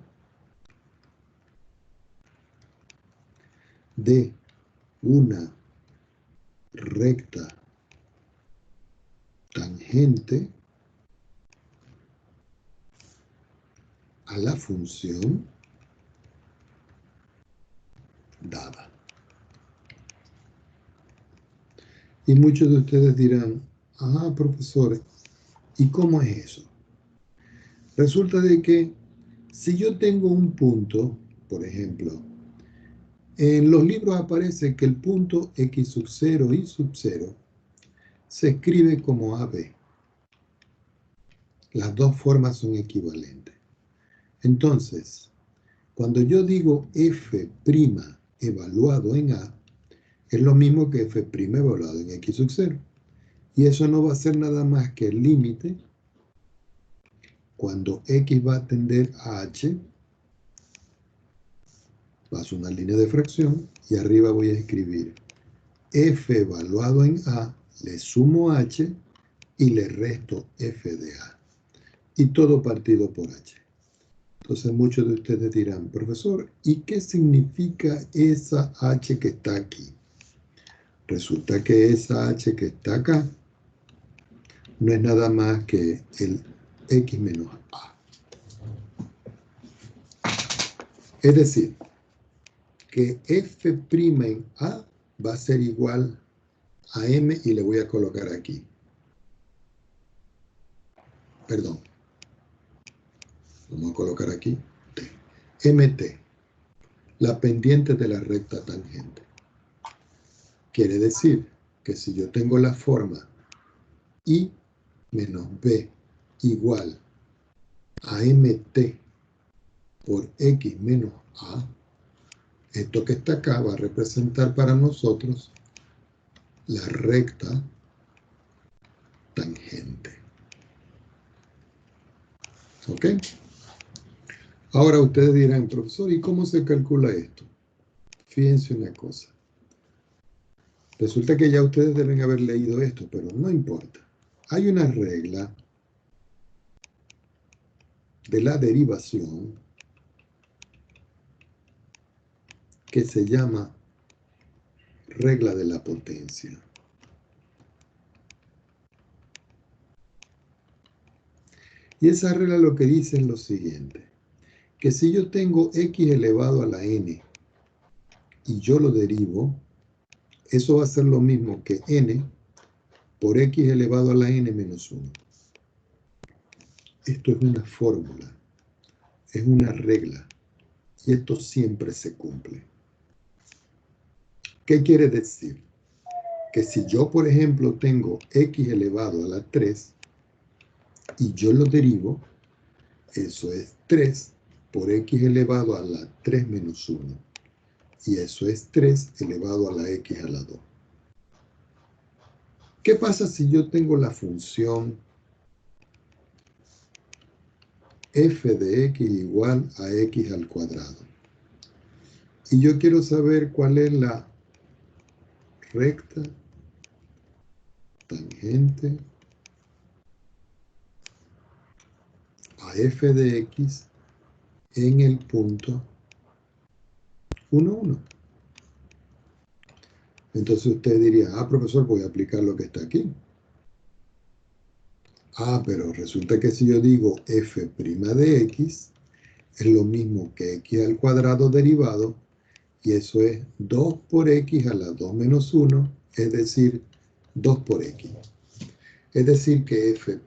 de una recta tangente a la función dada. Y muchos de ustedes dirán, ah, profesor, ¿y cómo es eso? Resulta de que si yo tengo un punto, por ejemplo, en los libros aparece que el punto X sub 0 y sub 0 se escribe como AB. Las dos formas son equivalentes. Entonces, cuando yo digo F' evaluado en A, es lo mismo que F' evaluado en X sub 0. Y eso no va a ser nada más que el límite cuando X va a tender a H, paso una línea de fracción y arriba voy a escribir F evaluado en A, le sumo H y le resto F de A. Y todo partido por H. Entonces muchos de ustedes dirán, profesor, ¿y qué significa esa H que está aquí? Resulta que esa H que está acá no es nada más que el X menos A. Es decir, que F' en A va a ser igual a M y le voy a colocar aquí. Perdón. Vamos a colocar aquí T. MT, la pendiente de la recta tangente. Quiere decir que si yo tengo la forma I menos B igual a MT por X menos A, esto que está acá va a representar para nosotros la recta tangente. ¿Ok? Ahora ustedes dirán, profesor, ¿y cómo se calcula esto? Fíjense una cosa. Resulta que ya ustedes deben haber leído esto, pero no importa. Hay una regla de la derivación que se llama regla de la potencia. Y esa regla lo que dice es lo siguiente, que si yo tengo x elevado a la n y yo lo derivo, eso va a ser lo mismo que n por x elevado a la n menos 1. Esto es una fórmula, es una regla, y esto siempre se cumple. ¿Qué quiere decir? Que si yo, por ejemplo, tengo x elevado a la 3 y yo lo derivo, eso es 3 por x elevado a la 3 menos 1. Y eso es 3 elevado a la x a la 2. ¿Qué pasa si yo tengo la función f de x igual a x al cuadrado? Y yo quiero saber cuál es la recta tangente a f de x en el punto 1, 1. Entonces usted diría, ah, profesor, voy a aplicar lo que está aquí. Ah, pero resulta que si yo digo f' de x, es lo mismo que x al cuadrado derivado, y eso es 2 por x a la 2 menos 1, es decir, 2 por x. Es decir, que f'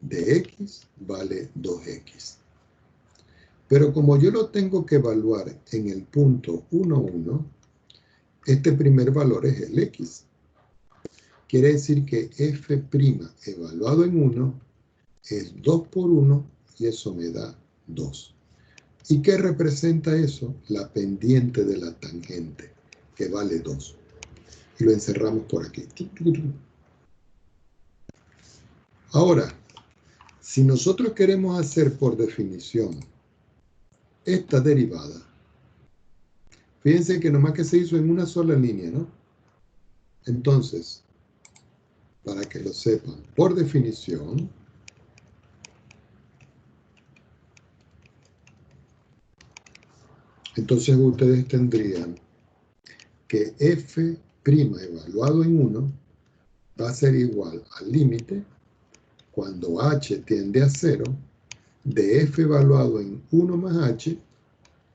de x vale 2x. Pero como yo lo tengo que evaluar en el punto 1, 1, este primer valor es el x. Quiere decir que f' evaluado en 1 es 2 por 1 y eso me da 2. ¿Y qué representa eso? La pendiente de la tangente, que vale 2. Y lo encerramos por aquí. Ahora, si nosotros queremos hacer por definición esta derivada, fíjense que nomás que se hizo en una sola línea, ¿no? Entonces, para que lo sepan, por definición, entonces ustedes tendrían que f' evaluado en 1 va a ser igual al límite cuando h tiende a 0 de f evaluado en 1 más h,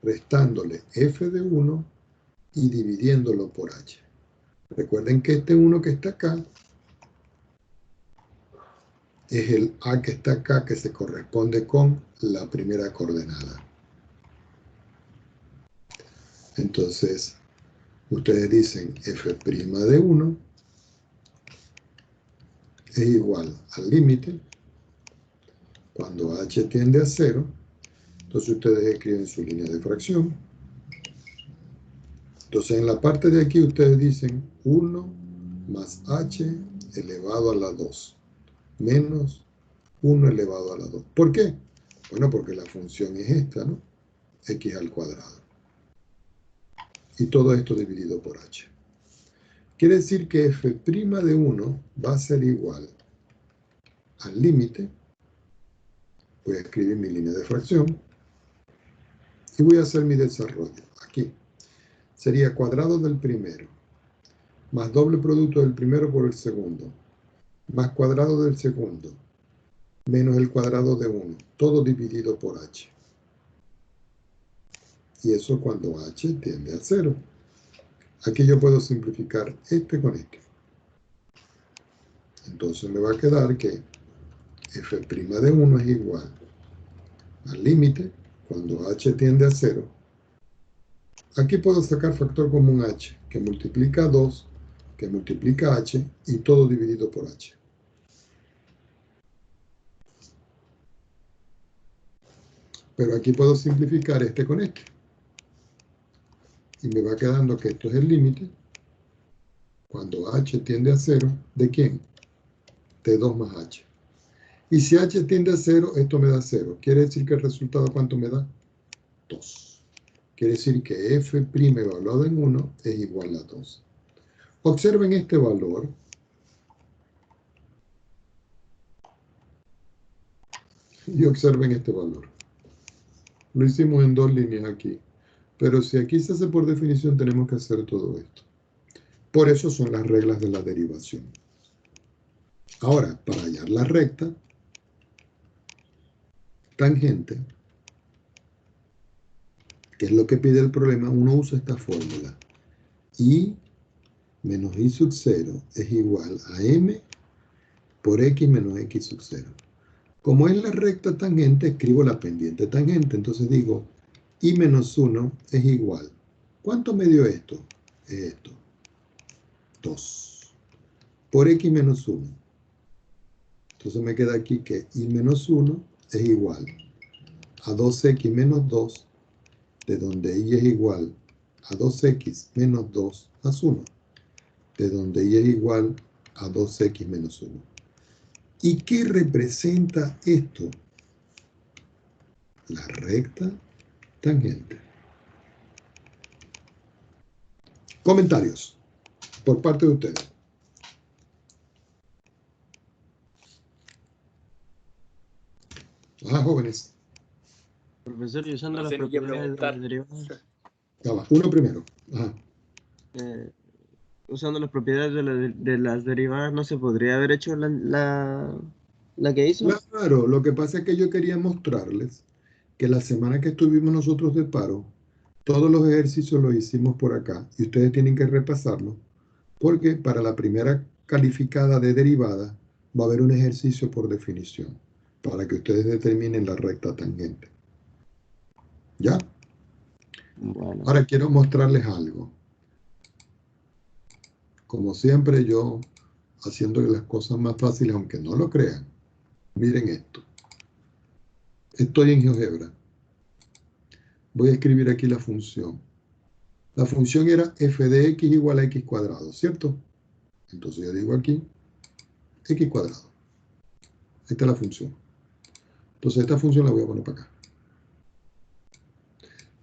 restándole f de 1 y dividiéndolo por h. Recuerden que este 1 que está acá es el a que está acá, que se corresponde con la primera coordenada. Entonces, ustedes dicen f' de 1 es igual al límite cuando h tiende a 0. Entonces ustedes escriben su línea de fracción. Entonces en la parte de aquí ustedes dicen 1 más h elevado a la 2 menos 1 elevado a la 2. ¿Por qué? Bueno, porque la función es esta, ¿no? X al cuadrado. Y todo esto dividido por h. Quiere decir que f' de 1 va a ser igual al límite. Voy a escribir mi línea de fracción. Y voy a hacer mi desarrollo. Aquí. Sería cuadrado del primero, más doble producto del primero por el segundo, más cuadrado del segundo, menos el cuadrado de 1, todo dividido por h. Y eso cuando h tiende a 0. Aquí yo puedo simplificar este con este. Entonces me va a quedar que f' de 1 es igual al límite cuando h tiende a 0. Aquí puedo sacar factor común h, que multiplica 2, que multiplica h, y todo dividido por h. Pero aquí puedo simplificar este con este. Y me va quedando que esto es el límite cuando h tiende a 0, ¿de quién? De 2 más h. Y si h tiende a 0, esto me da 0. Quiere decir que el resultado, ¿cuánto me da? 2. Quiere decir que f' evaluado en 1 es igual a 2. Observen este valor. Y observen este valor. Lo hicimos en 2 líneas aquí. Pero si aquí se hace por definición, tenemos que hacer todo esto. Por eso son las reglas de la derivación. Ahora, para hallar la recta tangente, que es lo que pide el problema, uno usa esta fórmula. I menos I sub 0 es igual a m por x menos x sub 0. Como es la recta tangente, escribo la pendiente tangente. Entonces digo, I menos 1 es igual. ¿Cuánto me dio esto? Esto. 2. Por x menos 1. Entonces me queda aquí que I menos 1 es igual a 2x menos 2, de donde I es igual a 2x menos 2 más 1, de donde I es igual a 2x menos 1. ¿Y qué representa esto? La recta tangente. Comentarios por parte de ustedes. Jóvenes. Profesor, y usando No las sé ni qué propiedades de las preguntar. derivadas, Ya va, uno primero. Ajá. usando las propiedades de las derivadas, ¿no se podría haber hecho la que hizo? Claro, lo que pasa es que yo quería mostrarles que la semana que estuvimos nosotros de paro, todos los ejercicios los hicimos por acá y ustedes tienen que repasarlo porque para la primera calificada de derivada va a haber un ejercicio por definición para que ustedes determinen la recta tangente. ¿Ya? Bueno, Ahora quiero mostrarles algo. Como siempre yo haciendo las cosas más fáciles, aunque no lo crean. Miren esto. Estoy en GeoGebra. Voy a escribir aquí la función. La función era f de x igual a x cuadrado, ¿cierto? Entonces yo digo aquí x cuadrado. Esta es la función. Entonces esta función la voy a poner para acá.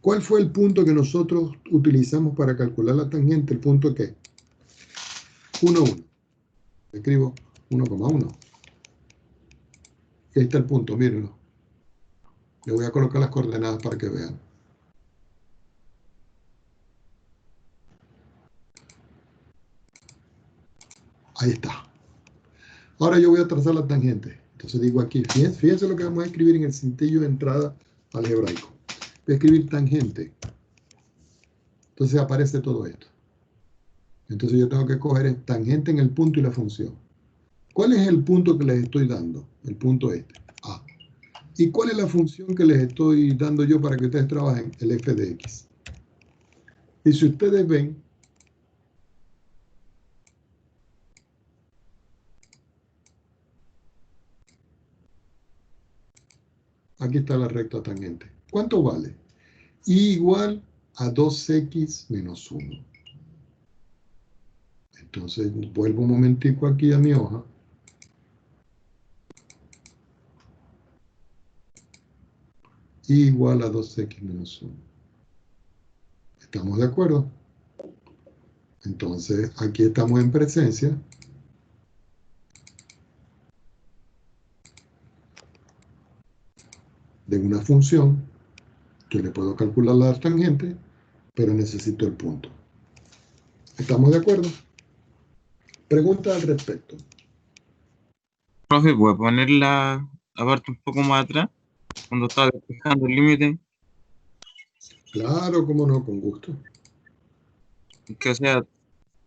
¿Cuál fue el punto que nosotros utilizamos para calcular la tangente? ¿El punto qué? 1, 1. Escribo 1,1. Y ahí está el punto, mírenlo. Le voy a colocar las coordenadas para que vean. Ahí está. Ahora yo voy a trazar la tangente. Entonces digo aquí, fíjense lo que vamos a escribir en el cintillo de entrada algebraico. Voy a escribir tangente. Entonces aparece todo esto. Entonces yo tengo que coger el tangente en el punto y la función. ¿Cuál es el punto que les estoy dando? El punto este, A. ¿Y cuál es la función que les estoy dando yo para que ustedes trabajen? El f de x. Y si ustedes ven, aquí está la recta tangente. ¿Cuánto vale? Y igual a 2x menos 1. Entonces vuelvo un momentico aquí a mi hoja. Y igual a 2x menos 1. ¿Estamos de acuerdo? Entonces aquí estamos en presencia de una función que le puedo calcular la tangente, pero necesito el punto. ¿Estamos de acuerdo? Pregunta al respecto. Profe, ¿puede poner la aparte un poco más atrás? Cuando estaba despejando el límite. Claro, cómo no, con gusto. Que o sea,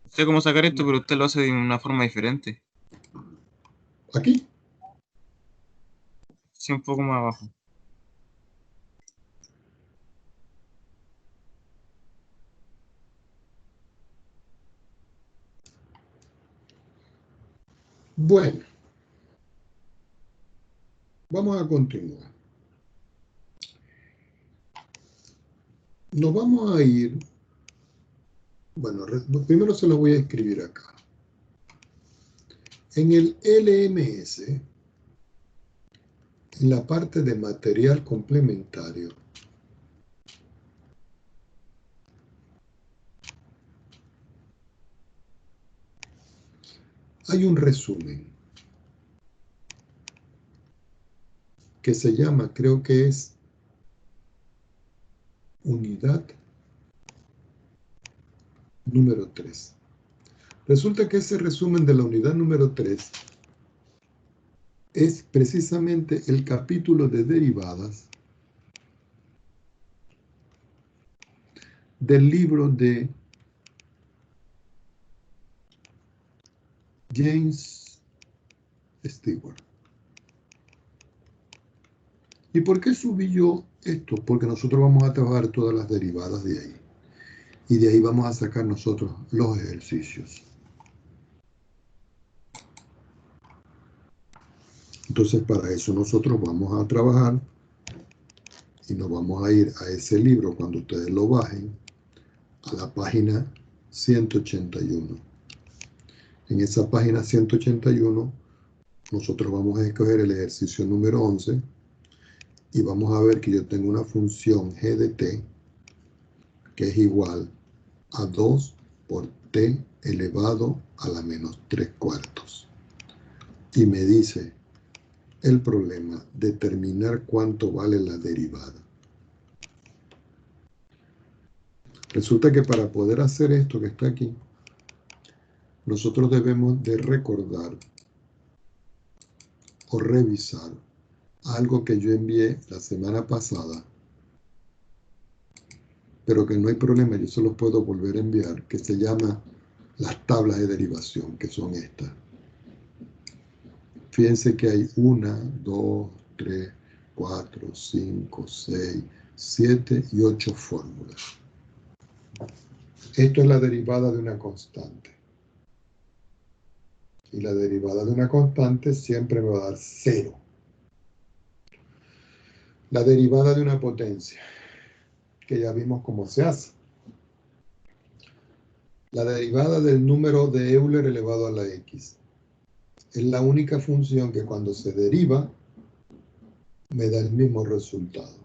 sé cómo sacar esto, pero usted lo hace de una forma diferente. Aquí. Sí, un poco más abajo. Bueno. Vamos a continuar. Nos vamos a ir. Bueno, primero se lo voy a escribir acá. En el LMS, en la parte de material complementario, hay un resumen que se llama, creo que es unidad número 3. Resulta que ese resumen de la unidad número 3 es precisamente el capítulo de derivadas del libro de James Stewart. ¿Y por qué subí yo esto? Porque nosotros vamos a trabajar todas las derivadas de ahí. Y de ahí vamos a sacar nosotros los ejercicios. Entonces, para eso nosotros vamos a trabajar y nos vamos a ir a ese libro cuando ustedes lo bajen, a la página 181. En esa página 181, nosotros vamos a escoger el ejercicio número 11 y vamos a ver que yo tengo una función g de t que es igual a 2 por t elevado a la menos 3/4. Y me dice el problema, determinar cuánto vale la derivada. Resulta que para poder hacer esto que está aquí, nosotros debemos de recordar o revisar algo que yo envié la semana pasada, pero que no hay problema, yo se los puedo volver a enviar, que se llama las tablas de derivación, que son estas. Fíjense que hay 1, 2, 3, 4, 5, 6, 7 y 8 fórmulas. Esto es la derivada de una constante. Y la derivada de una constante siempre me va a dar 0. La derivada de una potencia, que ya vimos cómo se hace. La derivada del número de Euler elevado a la x. Es la única función que cuando se deriva me da el mismo resultado.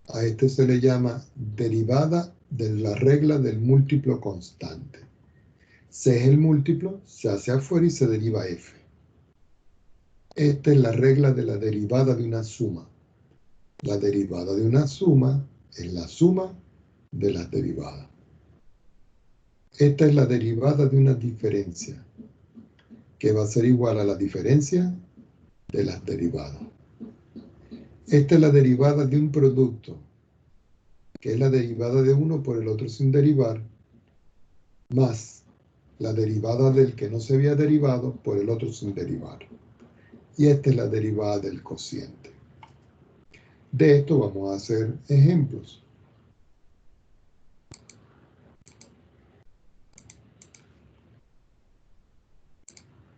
A este se le llama derivada de la regla del múltiplo constante. C es el múltiplo, se hace afuera y se deriva f. Esta es la regla de la derivada de una suma. La derivada de una suma es la suma de las derivadas. Esta es la derivada de una diferencia, que va a ser igual a la diferencia de las derivadas. Esta es la derivada de un producto, que es la derivada de uno por el otro sin derivar, más la derivada del que no se había derivado por el otro sin derivar. Y esta es la derivada del cociente. De esto vamos a hacer ejemplos.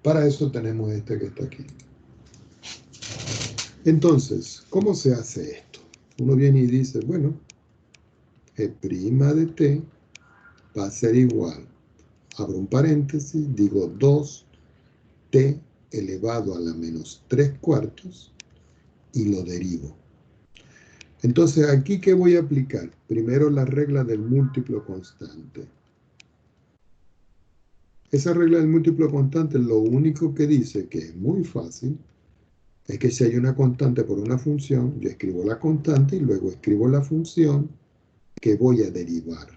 Para eso tenemos este que está aquí. Entonces, ¿cómo se hace esto? Uno viene y dice, bueno, g' de t va a ser igual, abro un paréntesis, digo 2t elevado a la menos 3/4 y lo derivo. Entonces, ¿aquí qué voy a aplicar? Primero la regla del múltiplo constante. Esa regla del múltiplo constante lo único que dice, que es muy fácil, es que si hay una constante por una función, yo escribo la constante y luego escribo la función que voy a derivar.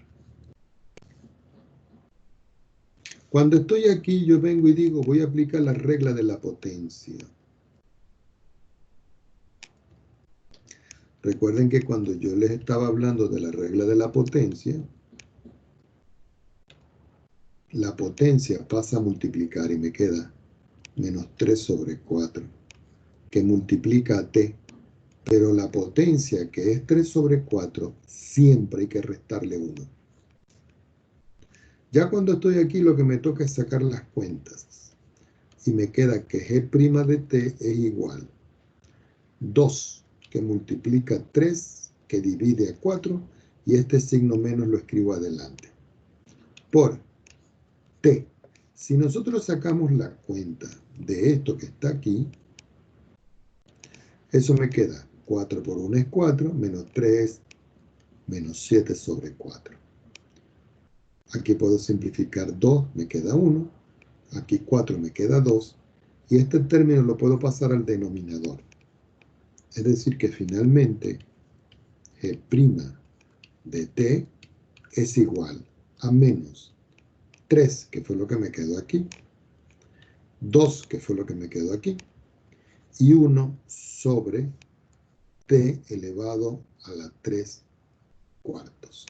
Cuando estoy aquí, yo vengo y digo, voy a aplicar la regla de la potencia. Recuerden que cuando yo les estaba hablando de la regla de la potencia pasa a multiplicar y me queda menos 3/4, que multiplica a t. Pero la potencia, que es 3/4, siempre hay que restarle 1. Ya cuando estoy aquí, lo que me toca es sacar las cuentas. Y me queda que g' de t es igual 2, que multiplica 3, que divide a 4, y este signo menos lo escribo adelante, por t. Si nosotros sacamos la cuenta de esto que está aquí, eso me queda 4 por 1 es 4, menos 3, menos 7/4. Aquí puedo simplificar 2, me queda 1. Aquí 4 me queda 2. Y este término lo puedo pasar al denominador. Es decir, que finalmente g' de t es igual a menos 3, que fue lo que me quedó aquí, 2, que fue lo que me quedó aquí, y 1 sobre t elevado a la 3/4.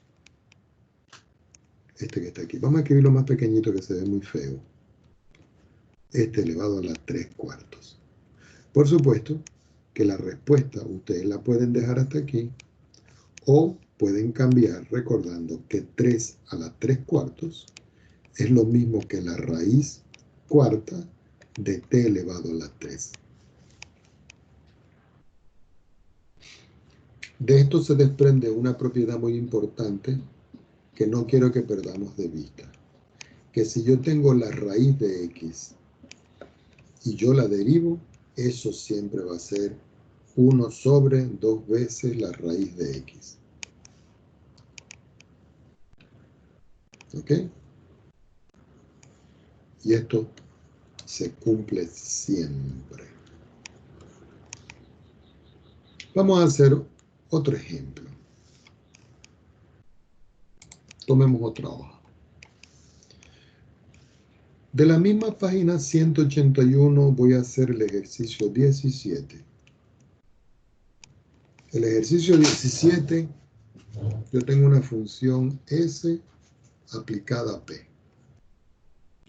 Este que está aquí. Vamos a escribirlo más pequeñito, que se ve muy feo. Este elevado a la 3/4. Por supuesto que la respuesta ustedes la pueden dejar hasta aquí, o pueden cambiar recordando que 3 a la 3/4 es lo mismo que la raíz cuarta de t elevado a la 3. De esto se desprende una propiedad muy importante que no quiero que perdamos de vista. Que si yo tengo la raíz de x y yo la derivo, eso siempre va a ser 1 sobre 2 veces la raíz de x. ¿Ok? Y esto se cumple siempre. Vamos a hacer Otro ejemplo. Tomemos otra hoja. De la misma página 181 voy a hacer el ejercicio 17. El ejercicio 17, yo tengo una función S aplicada a P.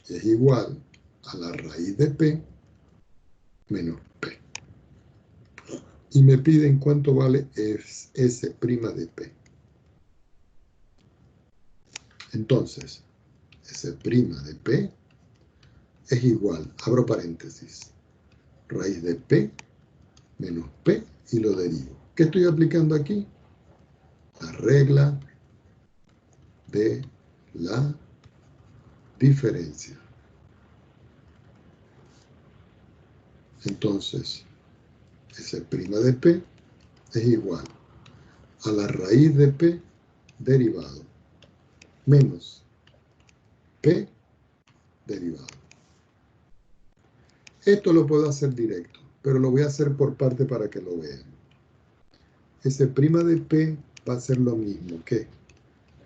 Es igual a la raíz de P menos P. Y me piden cuánto vale S' de P. Entonces, S' de P es igual, abro paréntesis, raíz de P menos P y lo derivo. ¿Qué estoy aplicando aquí? La regla de la diferencia. Entonces, S' de P es igual a la raíz de P derivado menos P derivado. Esto lo puedo hacer directo, pero lo voy a hacer por parte para que lo vean. S' de P va a ser lo mismo que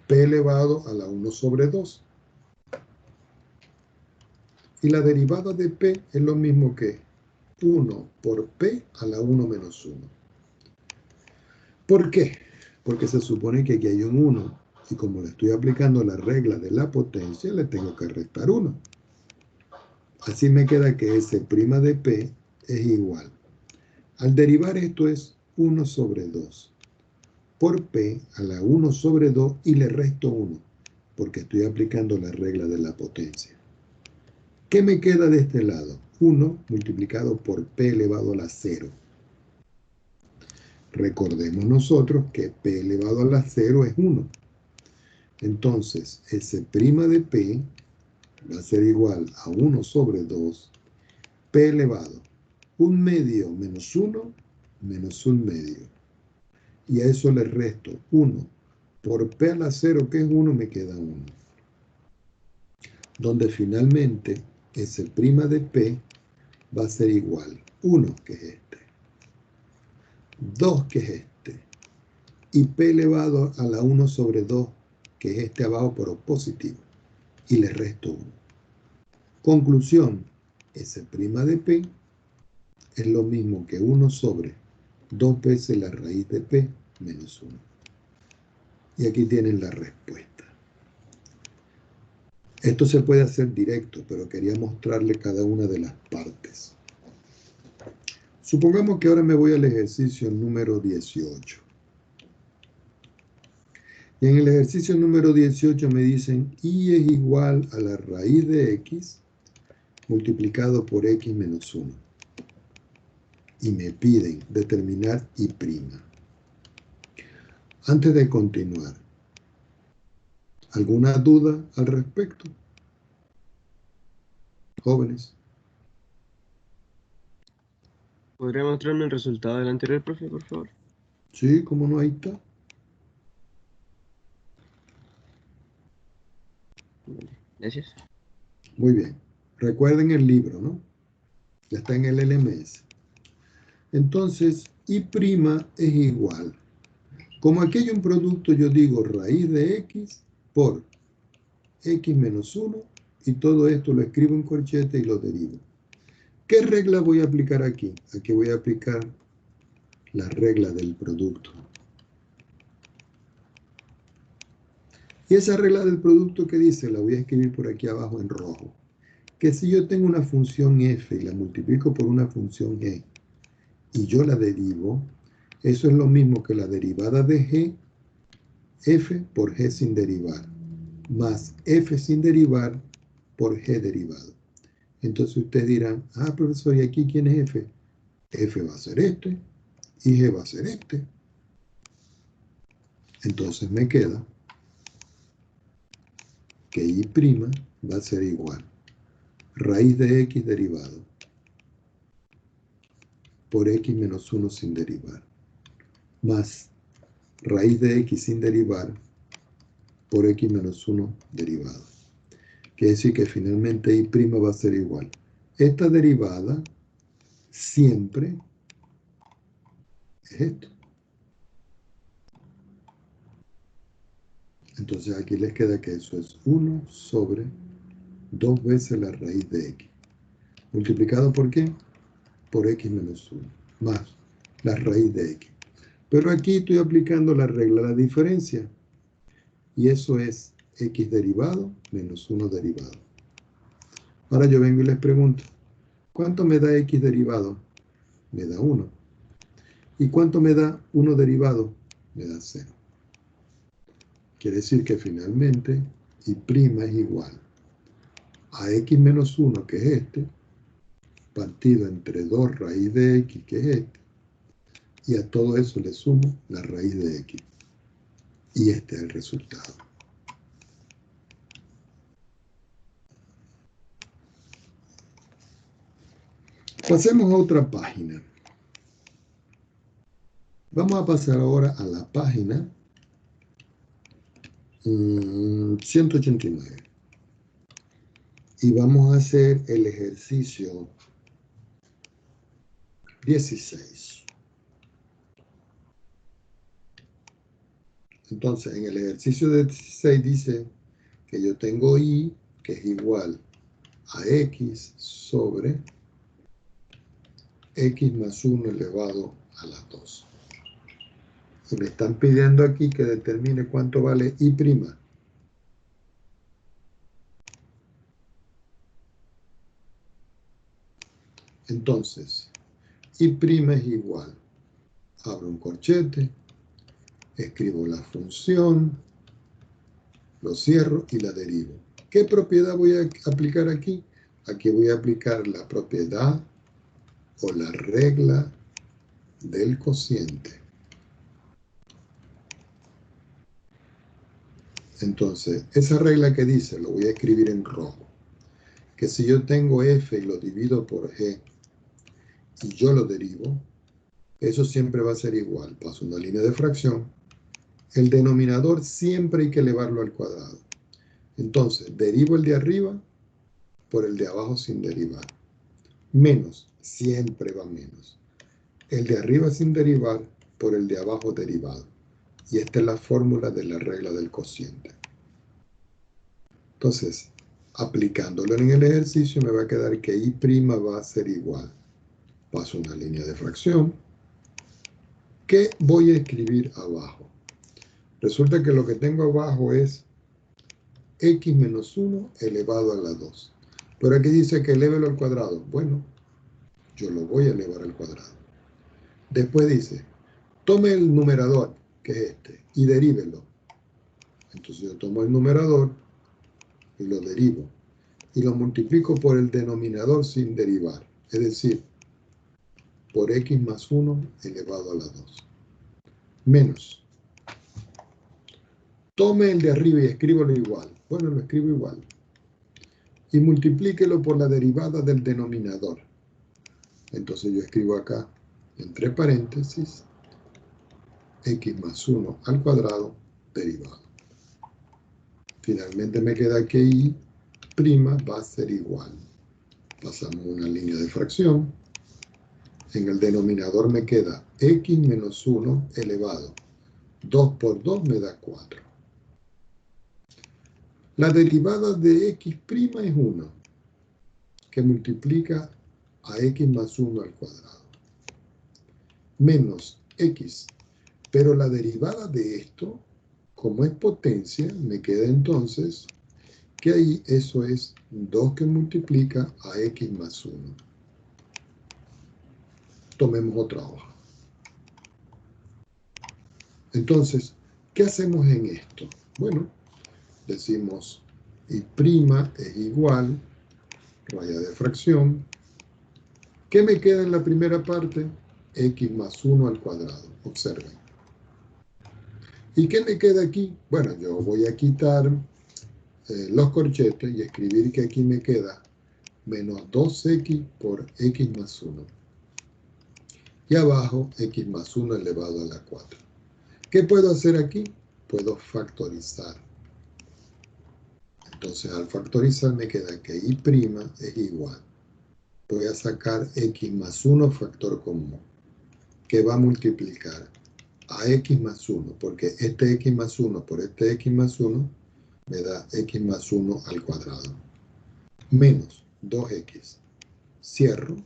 P elevado a la 1 sobre 2. Y la derivada de P es lo mismo que 1 por P a la 1 menos 1. ¿Por qué? Porque se supone que aquí hay un 1. Y como le estoy aplicando la regla de la potencia, le tengo que restar 1. Así me queda que S' de P es igual. Al derivar esto es 1 sobre 2 por P a la 1 sobre 2 y le resto 1, porque estoy aplicando la regla de la potencia. ¿Qué me queda de este lado? 1 multiplicado por P elevado a la 0. Recordemos nosotros que P elevado a la 0 es 1. Entonces, S' de P va a ser igual a 1 sobre 2, P elevado, 1 medio menos 1, menos 1 medio. Y a eso le resto 1 por P a la 0, que es 1, me queda 1. Donde finalmente S' de P va a ser igual 1, que es este, 2, que es este, y P elevado a la 1 sobre 2, que es este abajo, pero positivo, y le resto 1. Conclusión, S' de P es lo mismo que 1 sobre 2 veces la raíz de P menos 1. Y aquí tienen la respuesta. Esto se puede hacer directo, pero quería mostrarle cada una de las partes. Supongamos que ahora me voy al ejercicio número 18. Y en el ejercicio número 18 me dicen y es igual a la raíz de x multiplicado por x menos 1. Y me piden determinar y'. Antes de continuar, ¿alguna duda al respecto? Jóvenes. ¿Podría mostrarme el resultado del anterior, profe, por favor? Sí, ¿cómo no? Ahí está. Gracias. Muy bien. Recuerden el libro, ¿no? Ya está en el LMS. Entonces, y' es igual. Como aquí hay un producto, yo digo raíz de x por x menos 1, y todo esto lo escribo en corchete y lo derivo. ¿Qué regla voy a aplicar aquí? Aquí voy a aplicar la regla del producto. Y esa regla del producto que dice, la voy a escribir por aquí abajo en rojo. Que si yo tengo una función f y la multiplico por una función g, y yo la derivo, eso es lo mismo que la derivada de g, f por g sin derivar, más f sin derivar por g derivado. Entonces ustedes dirán, profesor, ¿y aquí quién es f? F va a ser este, y g va a ser este. Entonces me queda que y' va a ser igual raíz de x derivado por x menos 1 sin derivar, más raíz de x sin derivar por x menos 1 derivado. Quiere decir que finalmente y' va a ser igual. Esta derivada siempre es esto. Entonces aquí les queda que eso es 1 sobre 2 veces la raíz de x. ¿Multiplicado por qué? Por x menos 1, más la raíz de x. Pero aquí estoy aplicando la regla de la diferencia. Y eso es x derivado menos 1 derivado. Ahora yo vengo y les pregunto, ¿cuánto me da x derivado? Me da 1. ¿Y cuánto me da 1 derivado? Me da 0. Quiere decir que finalmente y' es igual a x menos 1, que es este, partido entre 2 raíz de x, que es este, y a todo eso le sumo la raíz de x. Y este es el resultado. Pasemos a otra página. Vamos a pasar ahora a la página 189. Y vamos a hacer el ejercicio 16. Entonces, en el ejercicio 16 dice que yo tengo y, que es igual a x sobre x más 1 elevado a la 2. Y me están pidiendo aquí que determine cuánto vale y'. Entonces, y' es igual. Abro un corchete, escribo la función, lo cierro y la derivo. ¿Qué propiedad voy a aplicar aquí? Aquí voy a aplicar la propiedad o la regla del cociente. Entonces, esa regla que dice, lo voy a escribir en rojo, que si yo tengo f y lo divido por g y yo lo derivo, eso siempre va a ser igual. Paso una línea de fracción. El denominador siempre hay que elevarlo al cuadrado. Entonces, derivo el de arriba por el de abajo sin derivar. Menos, siempre va menos. El de arriba sin derivar por el de abajo derivado. Y esta es la fórmula de la regla del cociente. Entonces, aplicándolo en el ejercicio me va a quedar que y' va a ser igual. Paso una línea de fracción. ¿Qué voy a escribir abajo? Resulta que lo que tengo abajo es x menos 1 elevado a la 2. Pero aquí dice que elévelo al cuadrado. Bueno, yo lo voy a elevar al cuadrado. Después dice, tome el numerador, que es este, y derívelo. Entonces yo tomo el numerador y lo derivo. Y lo multiplico por el denominador sin derivar. Es decir, por x más 1 elevado a la 2. Menos. Tome el de arriba y escríbalo igual. Bueno, lo escribo igual. Y multiplíquelo por la derivada del denominador. Entonces yo escribo acá, entre paréntesis, x más 1 al cuadrado derivado. Finalmente me queda que y' va a ser igual. Pasamos una línea de fracción. En el denominador me queda x menos 1 elevado. 2 por 2 me da 4. La derivada de x' es 1, que multiplica a x más 1 al cuadrado. Menos x. Pero la derivada de esto, como es potencia, me queda entonces que ahí eso es 2 que multiplica a x más 1. Tomemos otra hoja. Entonces, ¿qué hacemos en esto? Bueno, decimos y' es igual, raya de fracción. ¿Qué me queda en la primera parte? X más 1 al cuadrado. Observen. ¿Y qué me queda aquí? Bueno, yo voy a quitar los corchetes y escribir que aquí me queda menos 2x por x más 1. Y abajo, x más 1 elevado a la 4. ¿Qué puedo hacer aquí? Puedo factorizar. Entonces, al factorizar me queda que y' es igual. Voy a sacar x más 1 factor común, que va a multiplicar a x más 1, porque este x más 1 por este x más 1 me da x más 1 al cuadrado, menos 2x. Cierro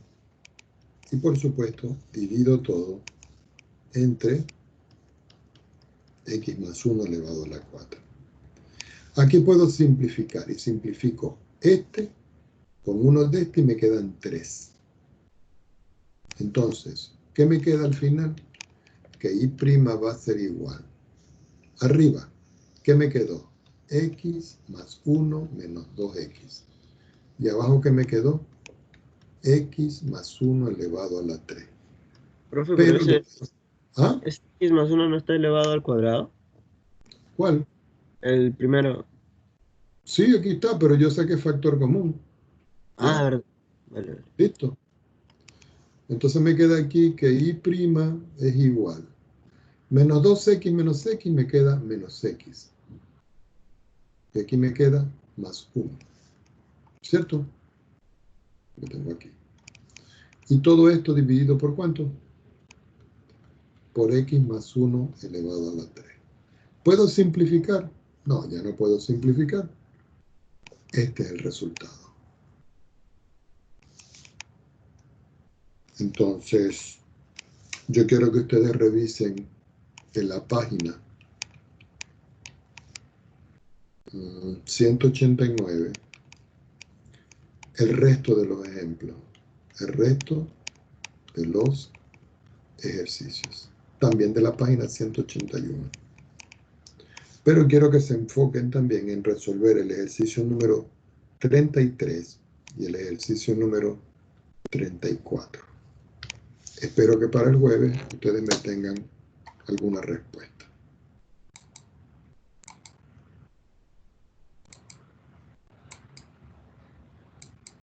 y por supuesto divido todo entre x más 1 elevado a la 4. Aquí puedo simplificar y simplifico este con uno de este y me quedan 3. Entonces, ¿qué me queda al final? Que y' va a ser igual. Arriba, ¿qué me quedó? X más 1 menos 2x. Y abajo, ¿qué me quedó? X más 1 elevado a la 3. Profe, pero Pero, ¿ah? ese x más 1 no está elevado al cuadrado. ¿Cuál? El primero. Sí, aquí está, pero yo saqué factor común. Ah, verdad. Vale, vale. ¿Listo? Entonces me queda aquí que y' es igual. Menos 2x menos x me queda menos x. Y aquí me queda más 1. ¿Cierto? Lo tengo aquí. Y todo esto dividido por ¿cuánto? Por x más 1 elevado a la 3. ¿Puedo simplificar? No, ya no puedo simplificar. Este es el resultado. Entonces, yo quiero que ustedes revisen en la página 189 el resto de los ejemplos, el resto de los ejercicios, también de la página 181. Pero quiero que se enfoquen también en resolver el ejercicio número 33 y el ejercicio número 34. Espero que para el jueves ustedes me tengan alguna respuesta.